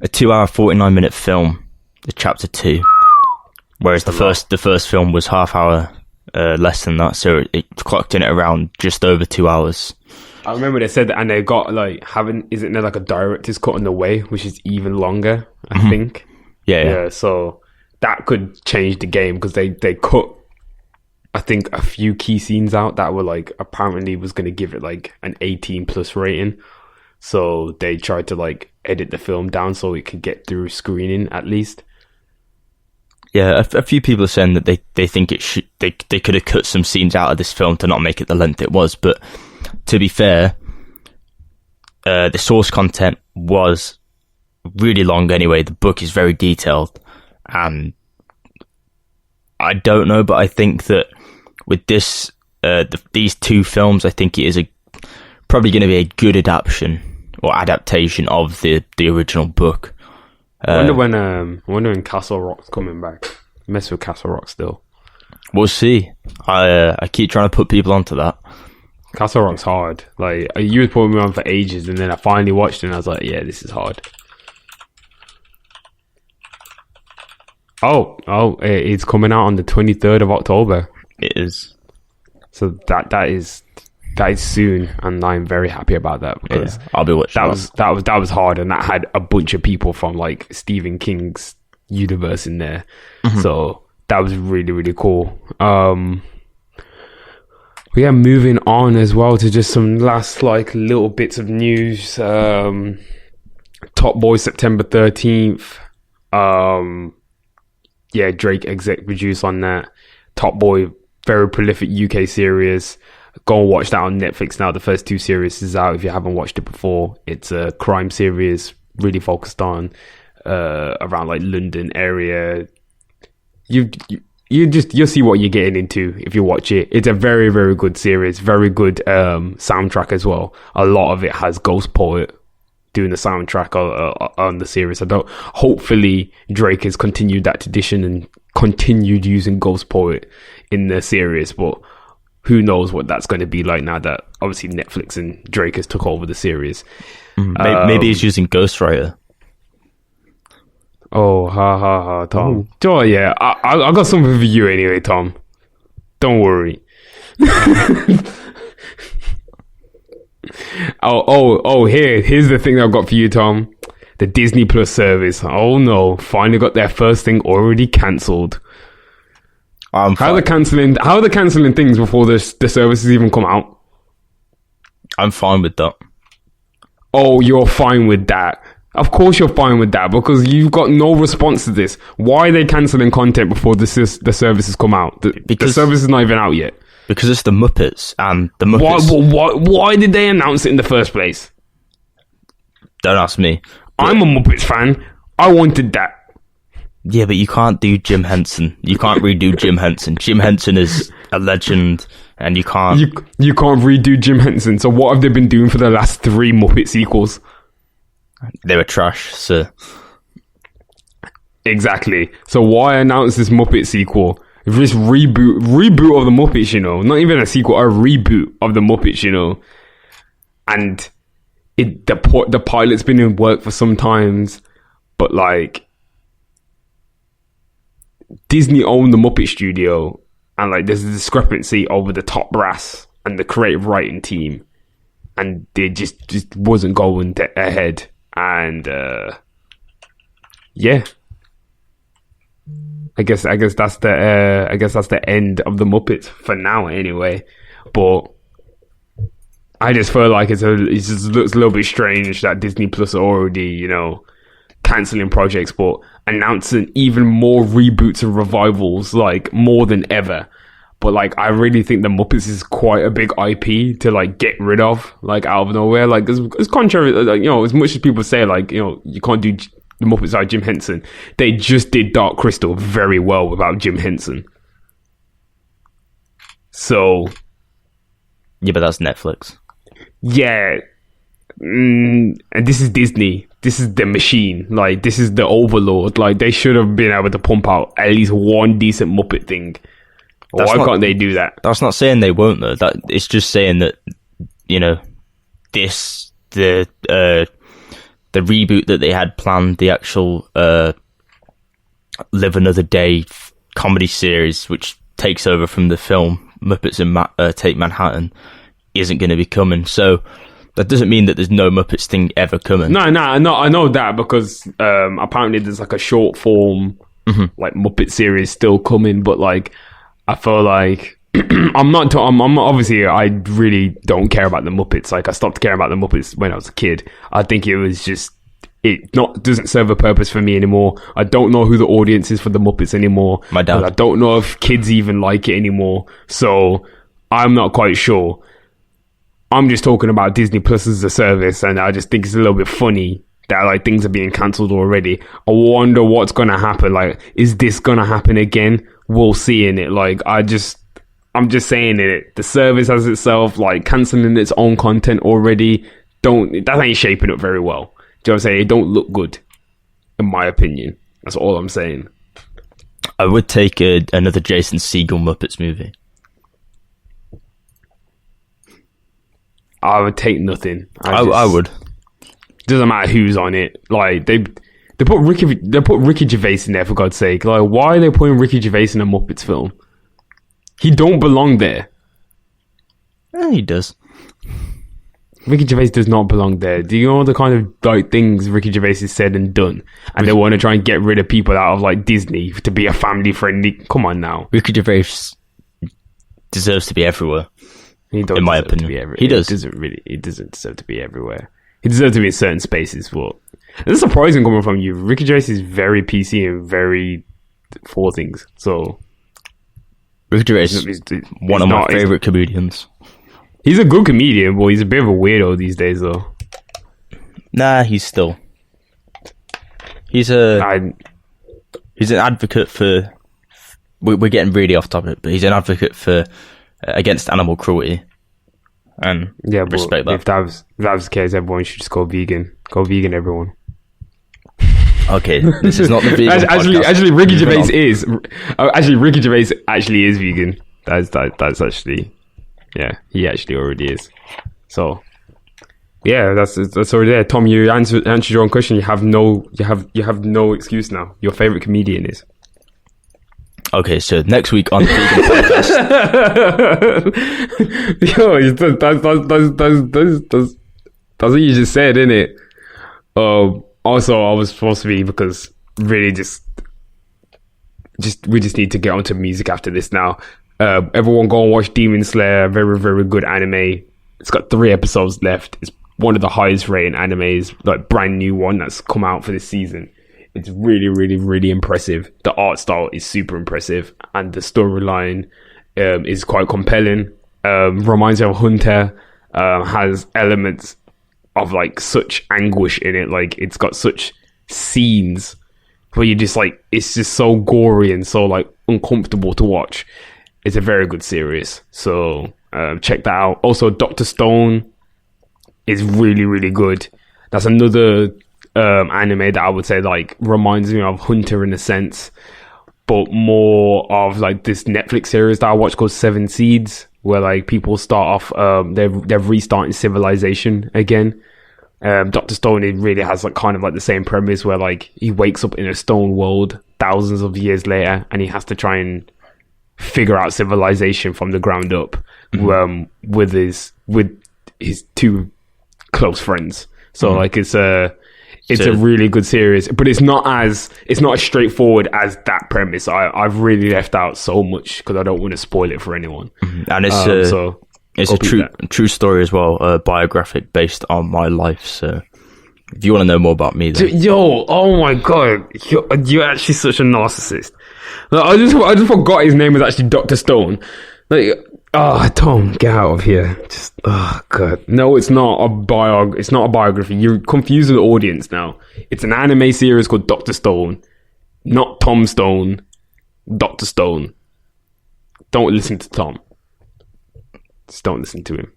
2-hour 49-minute film, the chapter 2, whereas the first film was half hour less than that, so it clocked in at around just over 2 hours. I remember they said that, and they got like isn't there like a director's cut on the way, which is even longer, I think. Yeah. So that could change the game because they cut, I think, a few key scenes out that were like apparently was going to give it like an 18+ rating. So they tried to like edit the film down so it could get through screening at least. Yeah, a few people are saying that they think they could have cut some scenes out of this film to not make it the length it was. But to be fair, the source content was really long anyway. The book is very detailed, and I don't know, but I think that with this, these two films, I think it is probably going to be a good adaptation or adaptation of the original book. I wonder when Castle Rock's coming back. Mess with Castle Rock still. We'll see. I keep trying to put people onto that. Castle Rock's hard. Like, you was putting me on for ages, and then I finally watched it, and I was like, yeah, this is hard. It's coming out on the 23rd of October. It is. So that is soon, and I'm very happy about that because I'll be watching that was hard, and that had a bunch of people from like Stephen King's universe in there. So that was really, really cool. Yeah, moving on as well to just some last like little bits of news. Top Boy September 13th. Yeah, Drake exec produce on that. Top Boy, very prolific UK series. Go and watch that on Netflix now. The first 2 series is out if you haven't watched it before. It's a crime series, really focused on around like London area. You'll see what you're getting into if you watch it. It's a very, very good series, very good soundtrack as well. A lot of it has Ghost Poet doing the soundtrack on the series. Hopefully Drake has continued that tradition and continued using Ghost Poet in the series, but who knows what that's going to be like now that obviously Netflix and Drake has took over the series. Maybe he's using Ghostwriter. Oh, ha, Tom. Oh, yeah, I got something for you anyway, Tom. Don't worry. Here's the thing that I've got for you, Tom. The Disney Plus service. Oh no, finally got their first thing already cancelled. How are they cancelling things before the services even come out? I'm fine with that. Oh, you're fine with that. Of course you're fine with that, because you've got no response to this. Why are they cancelling content before the services come out? The service is not even out yet. Because it's the Muppets, and the Muppets... Why did they announce it in the first place? Don't ask me. I'm a Muppets fan. I wanted that. Yeah, but you can't do Jim Henson. You can't redo Jim Henson. Jim Henson is a legend, and you can't... You can't redo Jim Henson. So what have they been doing for the last 3 Muppet sequels? They were trash, so... Exactly. So why announce this Muppet sequel? This reboot of the Muppets, you know. Not even a sequel, a reboot of the Muppets, you know. And the pilot's been in work for some times, but like... Disney owned the Muppet Studio, and like there's a discrepancy over the top brass and the creative writing team, and they just wasn't going ahead. And yeah, I guess that's the end of the Muppets for now, anyway. But I just feel like it just looks a little bit strange that Disney Plus are already, you know, cancelling projects, but announcing even more reboots and revivals, like more than ever. But like, I really think the Muppets is quite a big IP to like get rid of, like out of nowhere. Like, it's contrary, like, you know, as much as people say like, you know, you can't do the Muppets like Jim Henson. They just did Dark Crystal very well without Jim Henson. So, yeah, but that's Netflix. Yeah, and this is Disney. This is the machine. Like, this is the overlord. Like, they should have been able to pump out at least one decent Muppet thing. Why can't they do that? That's not saying they won't, though. That it's just saying that, you know, the reboot that they had planned, the actual Live Another Day comedy series, which takes over from the film Muppets and Take Manhattan, isn't going to be coming. So that doesn't mean that there's no Muppets thing ever coming. No, I know that, because apparently there's like a short form like Muppet series still coming, but like I feel like I'm obviously, I really don't care about the Muppets. Like, I stopped caring about the Muppets when I was a kid. I think it was just, doesn't serve a purpose for me anymore. I don't know who the audience is for the Muppets anymore. My dad. I don't know if kids even like it anymore. So I'm not quite sure. I'm just talking about Disney Plus as a service, and I just think it's a little bit funny that like things are being cancelled already. I wonder what's gonna happen. Like, is this gonna happen again? We'll see in it. Like, I'm just saying it. The service has itself like cancelling its own content already. that ain't shaping up very well. Do you know what I'm saying? It don't look good, in my opinion. That's all I'm saying. I would take another Jason Segel Muppets movie. I would take nothing. I would. Doesn't matter who's on it. Like they put Ricky Gervais in there, for God's sake. Like, why are they putting Ricky Gervais in a Muppets film? He don't belong there. He does. Ricky Gervais does not belong there. Do you know the kind of like things Ricky Gervais has said and done? And they want to try and get rid of people out of like Disney to be a family friendly. Come on now. Ricky Gervais deserves to be everywhere. He don't, in my opinion. He does. He doesn't deserve to be everywhere. He deserves to be in certain spaces. But it's surprising coming from you. Ricky Gervais is very PC and very for things. So Ricky Gervais is one of my favorite comedians. He's a good comedian, but he's a bit of a weirdo these days, though. Nah, he's an advocate for. We're getting really off topic, but he's an advocate for against animal cruelty, and yeah, respect that. If that was the case, everyone should just go vegan. Go vegan, everyone. Okay, this is not the vegan podcast. Actually, Ricky Gervais is. Ricky Gervais actually is vegan. That's actually. Yeah, he actually already is. So, yeah, that's already there. Tom, you answered your own question. You have no excuse now. Your favorite comedian is. Okay, so next week on the Vegan Podcast. Yo, that's what you just said, isn't it? Also, I was supposed to be, because really we just need to get onto music after this now. Everyone go and watch Demon Slayer. Very, very good anime. It's got 3 episodes left. It's one of the highest rated animes, like brand new one that's come out for this season. It's really, really, really impressive. The art style is super impressive, and the storyline is quite compelling. Reminds me of Hunter. Has elements of like such anguish in it. Like, it's got such scenes where you just like, it's just so gory and so like uncomfortable to watch. It's a very good series, so check that out. Also, Dr. Stone is really, really good. That's another anime that I would say like reminds me of Hunter in a sense, but more of like this Netflix series that I watch called Seven Seeds, where like people start off, they're restarting civilization again. Dr. Stone, it really has like kind of like the same premise, where like he wakes up in a stone world thousands of years later, and he has to try and figure out civilization from the ground up, with his 2 close friends. So like it's a really good series, but it's not as straightforward as that premise. I've really left out so much because I don't want to spoil it for anyone. And it's a true story as well, biographic based on my life. So if you want to know more about me, then. Yo, oh my god, you're actually such a narcissist. Like, I just forgot his name was actually Dr. Stone. Like, Tom, get out of here. Just, god. No, it's not a biography. You're confusing the audience now. It's an anime series called Dr. Stone, not Tom Stone. Dr. Stone. Don't listen to Tom. Just don't listen to him.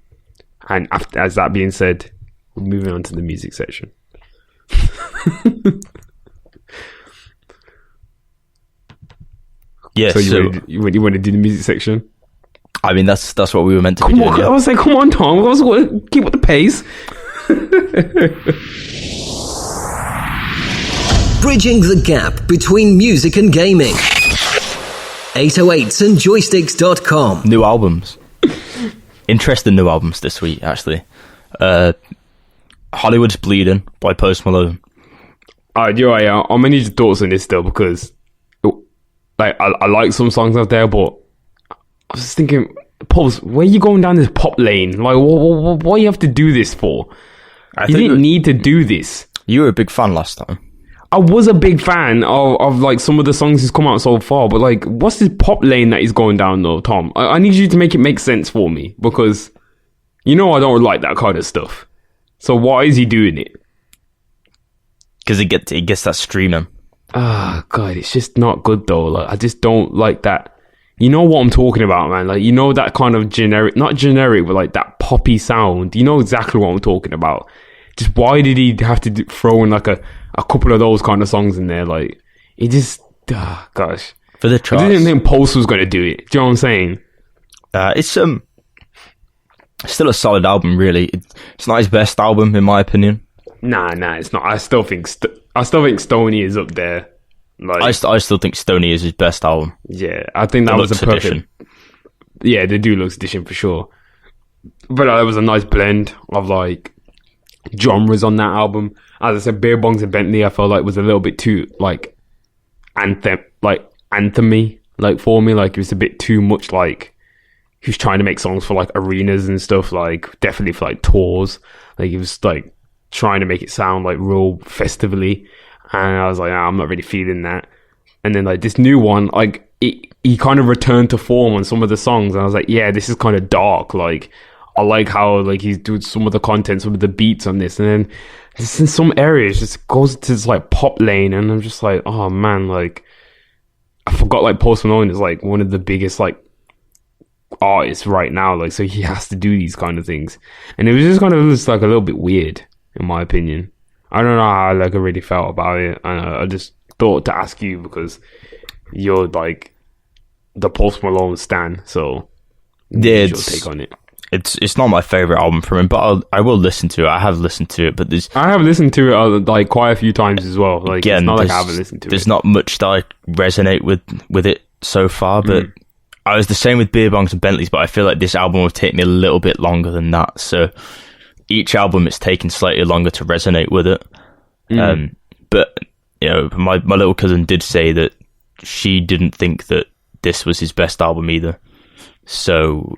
And as that being said, we're moving on to the music section. Yeah, so you want to do the music section? I mean, that's what we were meant to be doing. I was like, come on, Tom. Keep up the pace. Bridging the gap between music and gaming. 808s and Joysticks.com. New albums. Interesting new albums this week, actually. Hollywood's Bleeding by Post Malone. I'm gonna need your thoughts on this still, because like I like some songs out there, but I was just thinking, Post, where are you going down this pop lane? Like, what you have to do this for? You didn't need to do this. You were a big fan last time. I was a big fan of like some of the songs he's come out so far, but like, what's this pop lane that he's going down though, Tom? I need you to make it make sense for me, because I don't like that kind of stuff. So why is he doing it? Because it gets that streaming. God, it's just not good though. Like, I just don't like that. You know what I'm talking about, man. Like, you know that kind of generic, not generic, but like that poppy sound. You know exactly what I'm talking about. Just why did he have to throw in like a couple of those kind of songs in there? Like, he just, gosh. For the charts. I didn't think Post was going to do it. Do you know what I'm saying? It's still a solid album, really. It's not his best album, in my opinion. Nah, it's not. I still think Stoney is up there. Like, I still think Stoney is his best album. Yeah, I think that was a perfect edition. Yeah, the Deluxe edition for sure. But it was a nice blend of like genres on that album. As I said, Beer Bongs and Bentley, I felt like was a little bit too like anthem-y, like for me. Like, it was a bit too much. Like, he was trying to make songs for like arenas and stuff. Like, definitely for like tours. Like, he was like trying to make it sound like real festively. And I was like, I'm not really feeling that. And then like this new one, like he kind of returned to form on some of the songs. And I was like, yeah, this is kind of dark. Like, I like how like he's doing some of the content, some of the beats on this. And then just in some areas, just goes to this like pop lane. And I'm just like, oh man, like I forgot like Post Malone is like one of the biggest like artists right now. Like, so he has to do these kind of things. And it was just kind of just like a little bit weird, in my opinion. I don't know how like I really felt about it, and I just thought to ask you because you're like the Post Malone stan. So yeah, what's your take on it? It's not my favorite album from him, but I will listen to it. I have listened to it, but I have listened to it like quite a few times as well. Like, again, it's not like I haven't listened to it. There's not much that I resonate with it so far, but I was the same with Beer Bongs and Bentleys, but I feel like this album would take me a little bit longer than that. So each album it's taken slightly longer to resonate with it. But you know, my little cousin did say that she didn't think that this was his best album either. So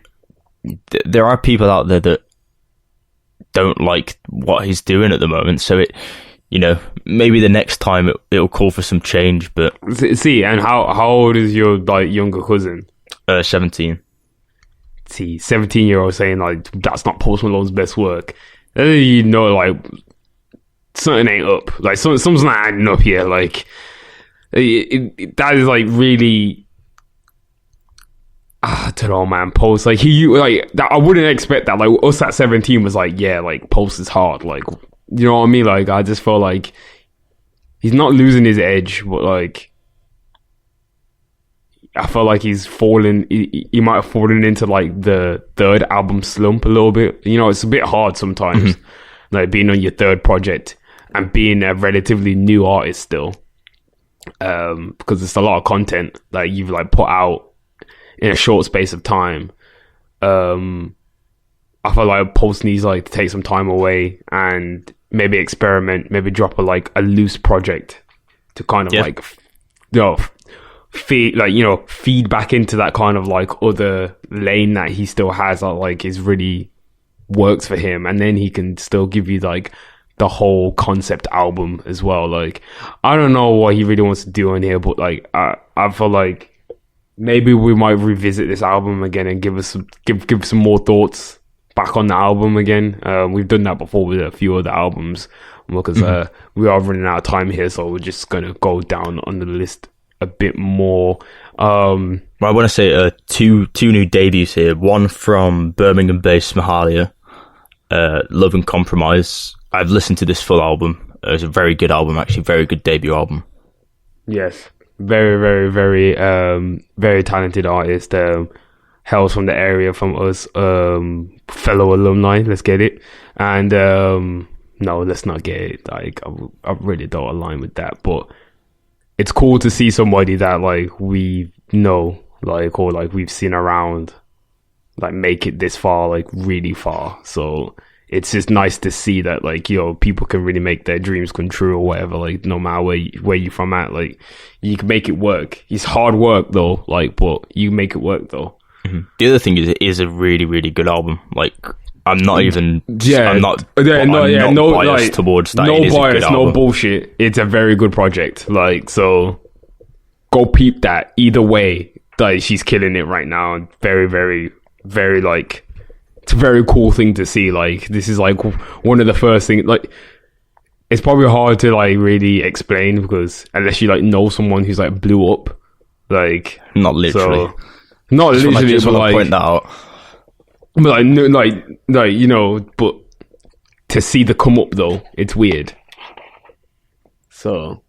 there are people out there that don't like what he's doing at the moment. So it, you know, maybe the next time it'll call for some change. But see, and how old is your like younger cousin? 17. See, 17-year-old saying like that's not Post Malone's best work. You know, like something ain't up. Like something's not adding up here. Like that is like really. I don't know, man. Post like he like that. I wouldn't expect that. Like us at 17 was like, yeah, like Post is hard. Like, you know what I mean? Like, I just felt like he's not losing his edge, but like I felt like he's fallen. He might have fallen into like the third album slump a little bit. You know, it's a bit hard sometimes, like being on your third project and being a relatively new artist still, because it's a lot of content that you've like put out in a short space of time. I feel like Post needs like to take some time away and maybe experiment, maybe drop a loose project to kind of like, you know, feed back into that kind of like other lane that he still has that like is really works for him, and then he can still give you like the whole concept album as well. Like, I don't know what he really wants to do on here, but like I feel like maybe we might revisit this album again and give some more thoughts back on the album again. We've done that before with a few other albums because we are running out of time here, so we're just gonna go down on the list a bit more. Well, I want to say two new debuts here. One from Birmingham-based Mahalia, Love and Compromise. I've listened to this full album. It's a very good album, actually. Very good debut album. Yes. Very, very, very, very talented artist. Hails from the area from us, fellow alumni. Let's get it. And no, let's not get it. Like, I really don't align with that. But it's cool to see somebody that like we know, like, or like we've seen around, like make it this far, like really far. So it's just nice to see that, like, you know, people can really make their dreams come true or whatever. Like, no matter where you from at, like, you can make it work. It's hard work though, like, but you make it work though. The other thing is, it is a really, really good album. Like, I'm not even, I'm not biased towards that. No bias, no bullshit. It's a very good project. Like, so go peep that. Either way, like, she's killing it right now. And very, very, very, like, it's a very cool thing to see. Like, this is like one of the first things, like, it's probably hard to like really explain because unless you like know someone who's like blew up, like, not literally. So, Not I literally, just but want to like, point that out. but like, no, like you know, but to see the come up though, it's weird. So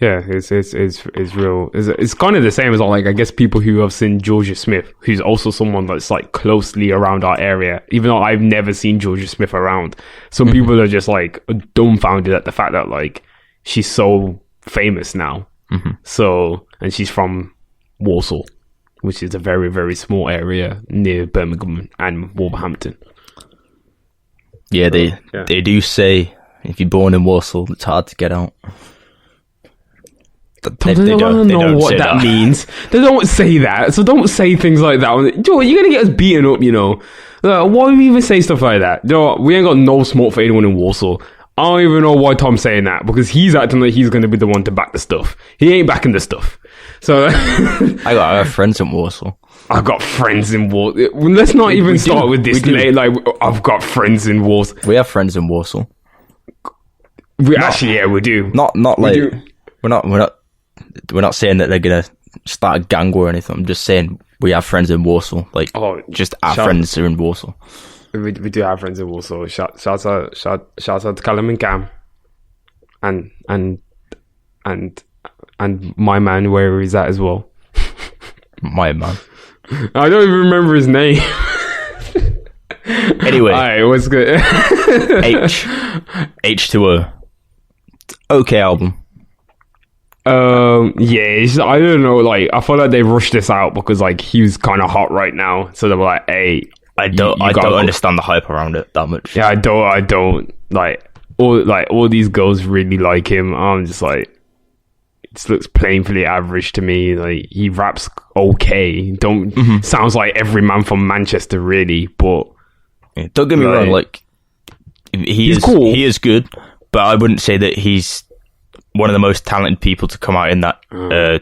yeah, it's real. It's kind of the same as like I guess people who have seen Georgia Smith, who's also someone that's like closely around our area. Even though I've never seen Georgia Smith around, some people are just like dumbfounded at the fact that like she's so famous now. So, and she's from Warsaw, which is a very, very small area near Birmingham and Wolverhampton. Yeah, they do say if you're born in Warsaw, it's hard to get out. They don't know what that means. They don't say that, so don't say things like that. Joe, you're gonna get us beaten up, you know. Why would we even say stuff like that? Joe, we ain't got no smoke for anyone in Warsaw. I don't even know why Tom's saying that, because he's acting like he's gonna be the one to back the stuff. He ain't backing the stuff. So I have friends in Warsaw. I've got friends in Warsaw. Let's not even start with this. Like, I've got friends in Warsaw. We have friends in Warsaw. We do. Not like we're not saying that they're gonna start a gang war or anything. I'm just saying we have friends in Warsaw. Like, just our friends are in Warsaw. We do have friends in Warsaw. Shout out to Callum and Cam, and my man where he's at as well. My man. I don't even remember his name. Anyway, alright, what's good? H2O. Okay album. Yeah, I don't know. Like, I feel like they rushed this out because like he was kind of hot right now, so they were like, "Hey, I don't understand the hype around it that much." Yeah, I don't like all these girls really like him. I'm just like, it just looks painfully average to me. Like, he raps okay. Sounds like every man from Manchester, really. But yeah, don't get me wrong. Like, he's cool. He is good, but I wouldn't say that he's one of the most talented people to come out in that.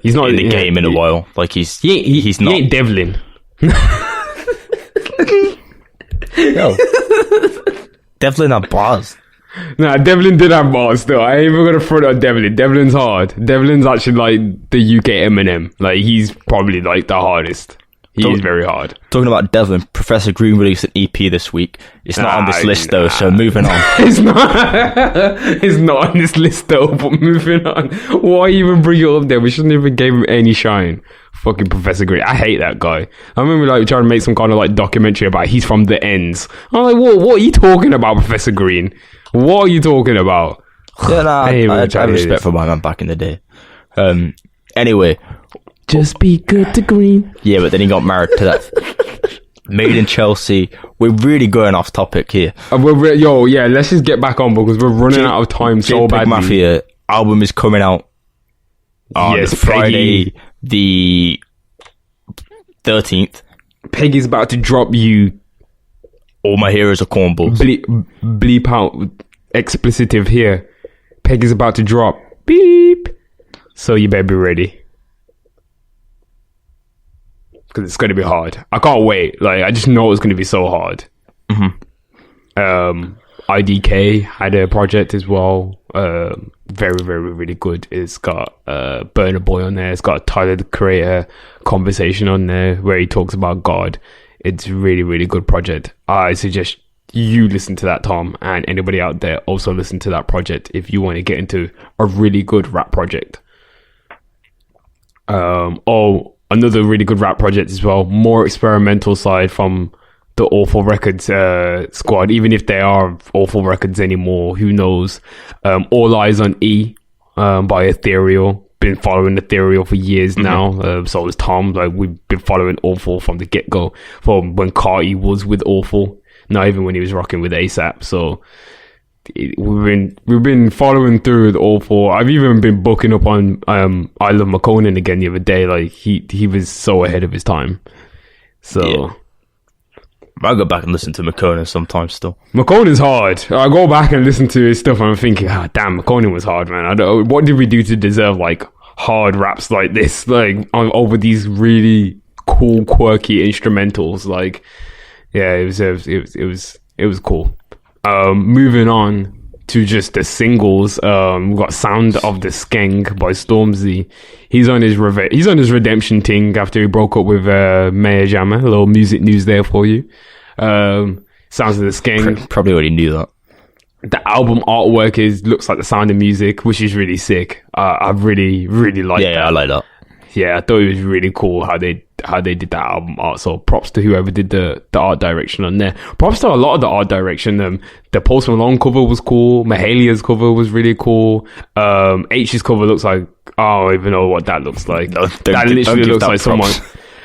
He's not in the game in a while. Like, he's not. He ain't Devlin. Yo, Devlin had bars. Nah, Devlin did have bars still. I ain't even gonna front on Devlin. Devlin's hard. Devlin's actually like the UK Eminem. Like, he's probably like the hardest. He's very hard. Talking about Devlin, Professor Green released an EP this week. It's not on this list though, so moving on. It's not on this list though, but moving on. Why even bring it up there? We shouldn't even give him any shine. Fucking Professor Green. I hate that guy. I remember like trying to make some kind of like documentary about he's from the ends. I'm like, what are you talking about, Professor Green? What are you talking about? Yeah, I have respect for my man back in the day. Anyway, just be good to Green. Yeah, but then he got married to that Made in Chelsea. We're really going off topic here. Let's just get back on because we're running out of time so badly. Mafia album is coming out on Friday, the 13th. Peggy's about to drop you. All my heroes are cornballs. Bleep out explicitive here. Peggy's about to drop. Beep. So you better be ready. Because it's going to be hard. I can't wait. Like, I just know it's going to be so hard. IDK had a project as well. Very, very, really good. It's got Burna Boy on there. It's got Tyler the Creator conversation on there where he talks about God. It's really, really good project. I suggest you listen to that, Tom, and anybody out there also listen to that project if you want to get into a really good rap project. Another really good rap project as well. More experimental side from the Awful Records squad, even if they are Awful Records anymore, who knows. All Eyes on E by Ethereal. Been following Ethereal for years now. So is Tom. Like, we've been following Awful from the get-go, from when Carti was with Awful, not even when he was rocking with ASAP. So we've been following through with Awful. I've even been booking up on I Love McConan again the other day. Like, he was so ahead of his time. So yeah. I go back and listen to McConan sometimes still. McConan's hard. I go back and listen to his stuff and I'm thinking, damn, McConan was hard, man. What did we do to deserve like hard raps like this, like over these really cool, quirky instrumentals? Like, yeah, it was cool. Moving on to just the singles. We've got Sound of the Skeng by Stormzy. He's on his redemption thing after he broke up with Maya Jama. A little music news there for you. Sounds of the Skeng. Probably already knew that. The album artwork looks like The Sound of Music, which is really sick. I really like that. Yeah, I like that. Yeah, I thought it was really cool how they did that album art. So props to whoever did the art direction on there. Props to a lot of the art direction. The Post Malone cover was cool. Mahalia's cover was really cool. H's cover looks like, I don't even know what that looks like. That literally looks like someone.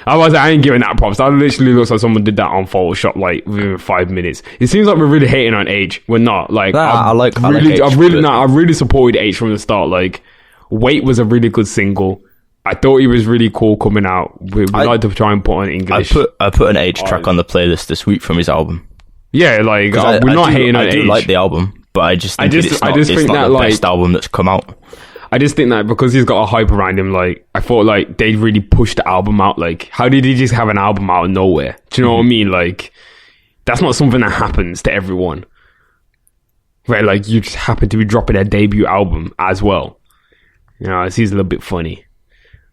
I ain't giving that props. That literally looks like someone did that on Photoshop like within 5 minutes. It seems like we're really hating on H. We're not. Like, I like H. I really supported H from the start. Like, Wait was a really good single. I thought he was really cool coming out. We like to try and put on English. I put an H track on the playlist this week from his album. Yeah, like we're not hating on H. I do like the album, but I just think it's not the best album that's come out. I just think that because he's got a hype around him, like I thought, like they really pushed the album out. Like, how did he just have an album out of nowhere? Do you know what I mean? Like, that's not something that happens to everyone. Right? Like, you just happen to be dropping a debut album as well. You know, it seems a little bit funny.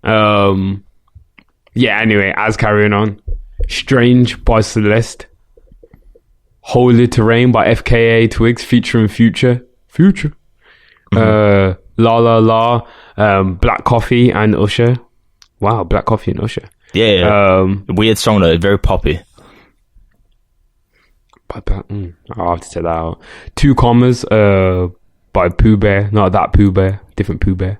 Yeah, anyway, as carrying on. Strange by Celeste. Holy Terrain by FKA Twigs featuring Future. La La La, Black Coffee and Usher. Wow, Black Coffee and Usher. Yeah. Weird song though, very poppy. I'll have to check that out. 2 Commas by Pooh Bear. Not that Pooh Bear, different Pooh Bear.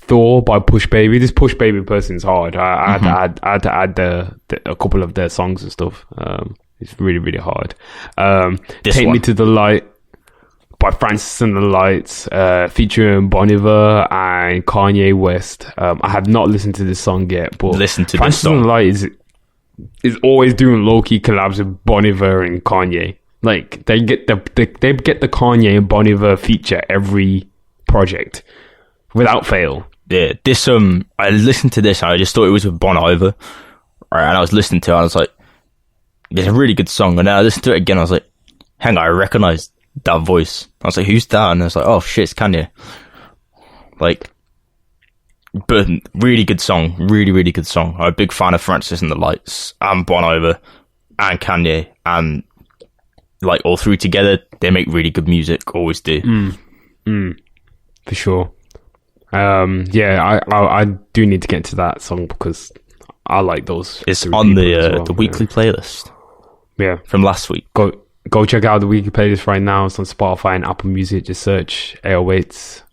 Thor by Push Baby. This Push Baby person's hard. I had to add a couple of their songs and stuff. It's really, really hard. Take Me to the Light by Francis and the Lights, featuring Bon Iver and Kanye West. I have not listened to this song yet, but Francis and the Lights is always doing low-key collabs with Bon Iver and Kanye. Like, they get the Kanye and Bon Iver feature every project without fail. Yeah, this I listened to this and I just thought it was with Bon Iver, right? And I was listening to it and I was like, it's a really good song. And then I listened to it again, I was like, hang on, I recognise that voice. I was like, who's that? And I was like, oh shit, it's Kanye. Like, but really good song, really, really good song. I'm a big fan of Francis and the Lights and Bon Iver and Kanye, and like all three together, they make really good music. Always do. For sure. Yeah, I do need to get to that song because I like those. It's on the weekly playlist. Yeah, from last week. Go check out the weekly playlist right now. It's on Spotify and Apple Music. Just search 808's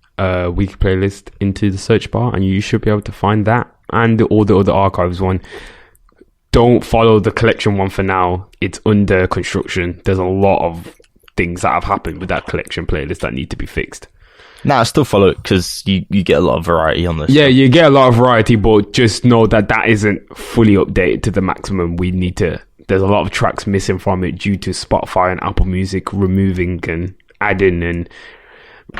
weekly playlist into the search bar, and you should be able to find that and all the other archives one. Don't follow the collection one for now. It's under construction. There's a lot of things that have happened with that collection playlist that need to be fixed. Nah, I still follow it because you get a lot of variety on this. Yeah, you get a lot of variety, but just know that isn't fully updated to the maximum. We need to. There's a lot of tracks missing from it due to Spotify and Apple Music removing and adding and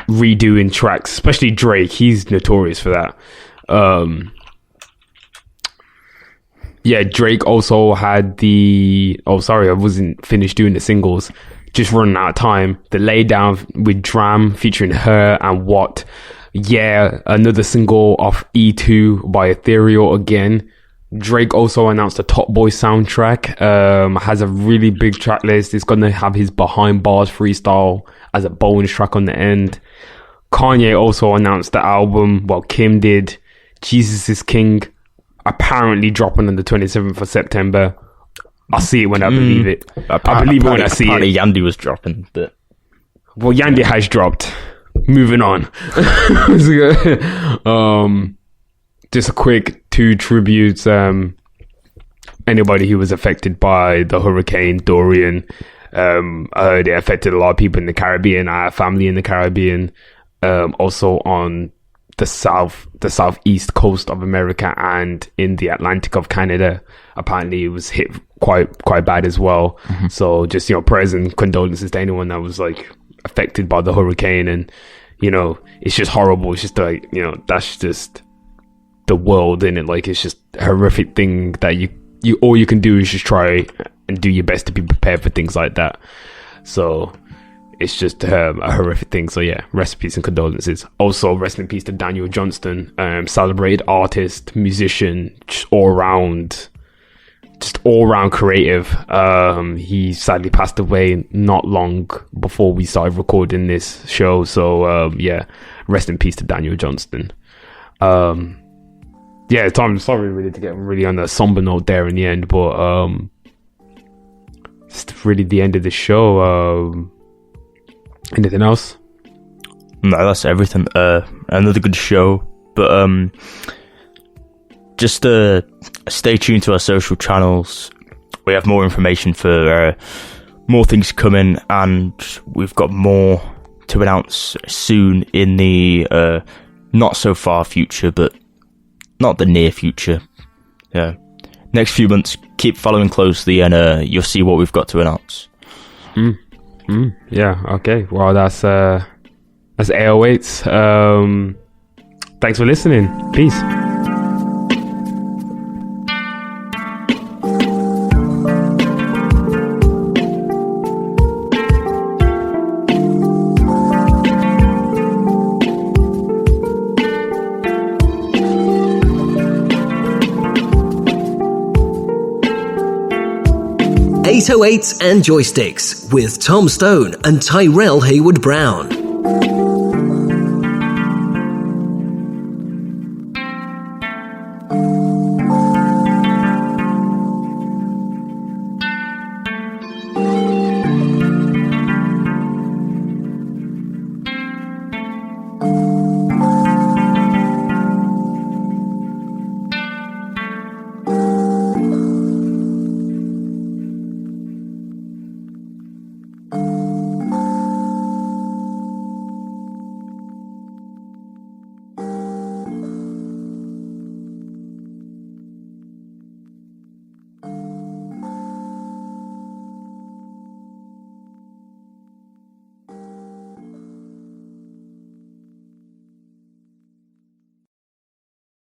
redoing tracks, especially Drake. He's notorious for that. Yeah, Drake also had I wasn't finished doing the singles. Just running out of time. The Laydown with Dram featuring Her and What. Yeah, another single off E2 by Ethereal again. Drake also announced a Top Boy soundtrack. Has a really big track list. It's gonna have his Behind Bars freestyle as a bonus track on the end. Kanye also announced the album. Well, Kim did. Jesus is King. Apparently dropping on the 27th of September. I see it when I believe it. I believe it when I see it. Apparently Yandy was dropping. But... Well, Yandy has dropped. Moving on. Just a quick 2 tributes. Anybody who was affected by the Hurricane Dorian. I heard it affected a lot of people in the Caribbean. I have family in the Caribbean. Also on the southeast coast of America and in the Atlantic of Canada. Apparently it was hit quite bad as well. Mm-hmm. So just, prayers and condolences to anyone that was like affected by the hurricane. And, it's just horrible. It's just like, that's just the world, in it. Like, it's just a horrific thing that you all you can do is just try and do your best to be prepared for things like that. So it's just a horrific thing. So yeah, rest in peace and condolences. Also, rest in peace to Daniel Johnston, celebrated artist, musician, just all round creative. He sadly passed away not long before we started recording this show. So yeah, rest in peace to Daniel Johnston. Yeah, Tom, sorry really to get really on a somber note there in the end, but it's really the end of the show. Anything else? No, that's everything. Another good show, but just stay tuned to our social channels. We have more information for more things coming, and we've got more to announce soon in the not so far future, but not the near future. Yeah, next few months, keep following closely, and you'll see what we've got to announce. Yeah, okay. Well, that's 808s. Thanks for listening. Peace. Eight 808s and Joysticks with Tom Stone and Tyrell Hayward Brown.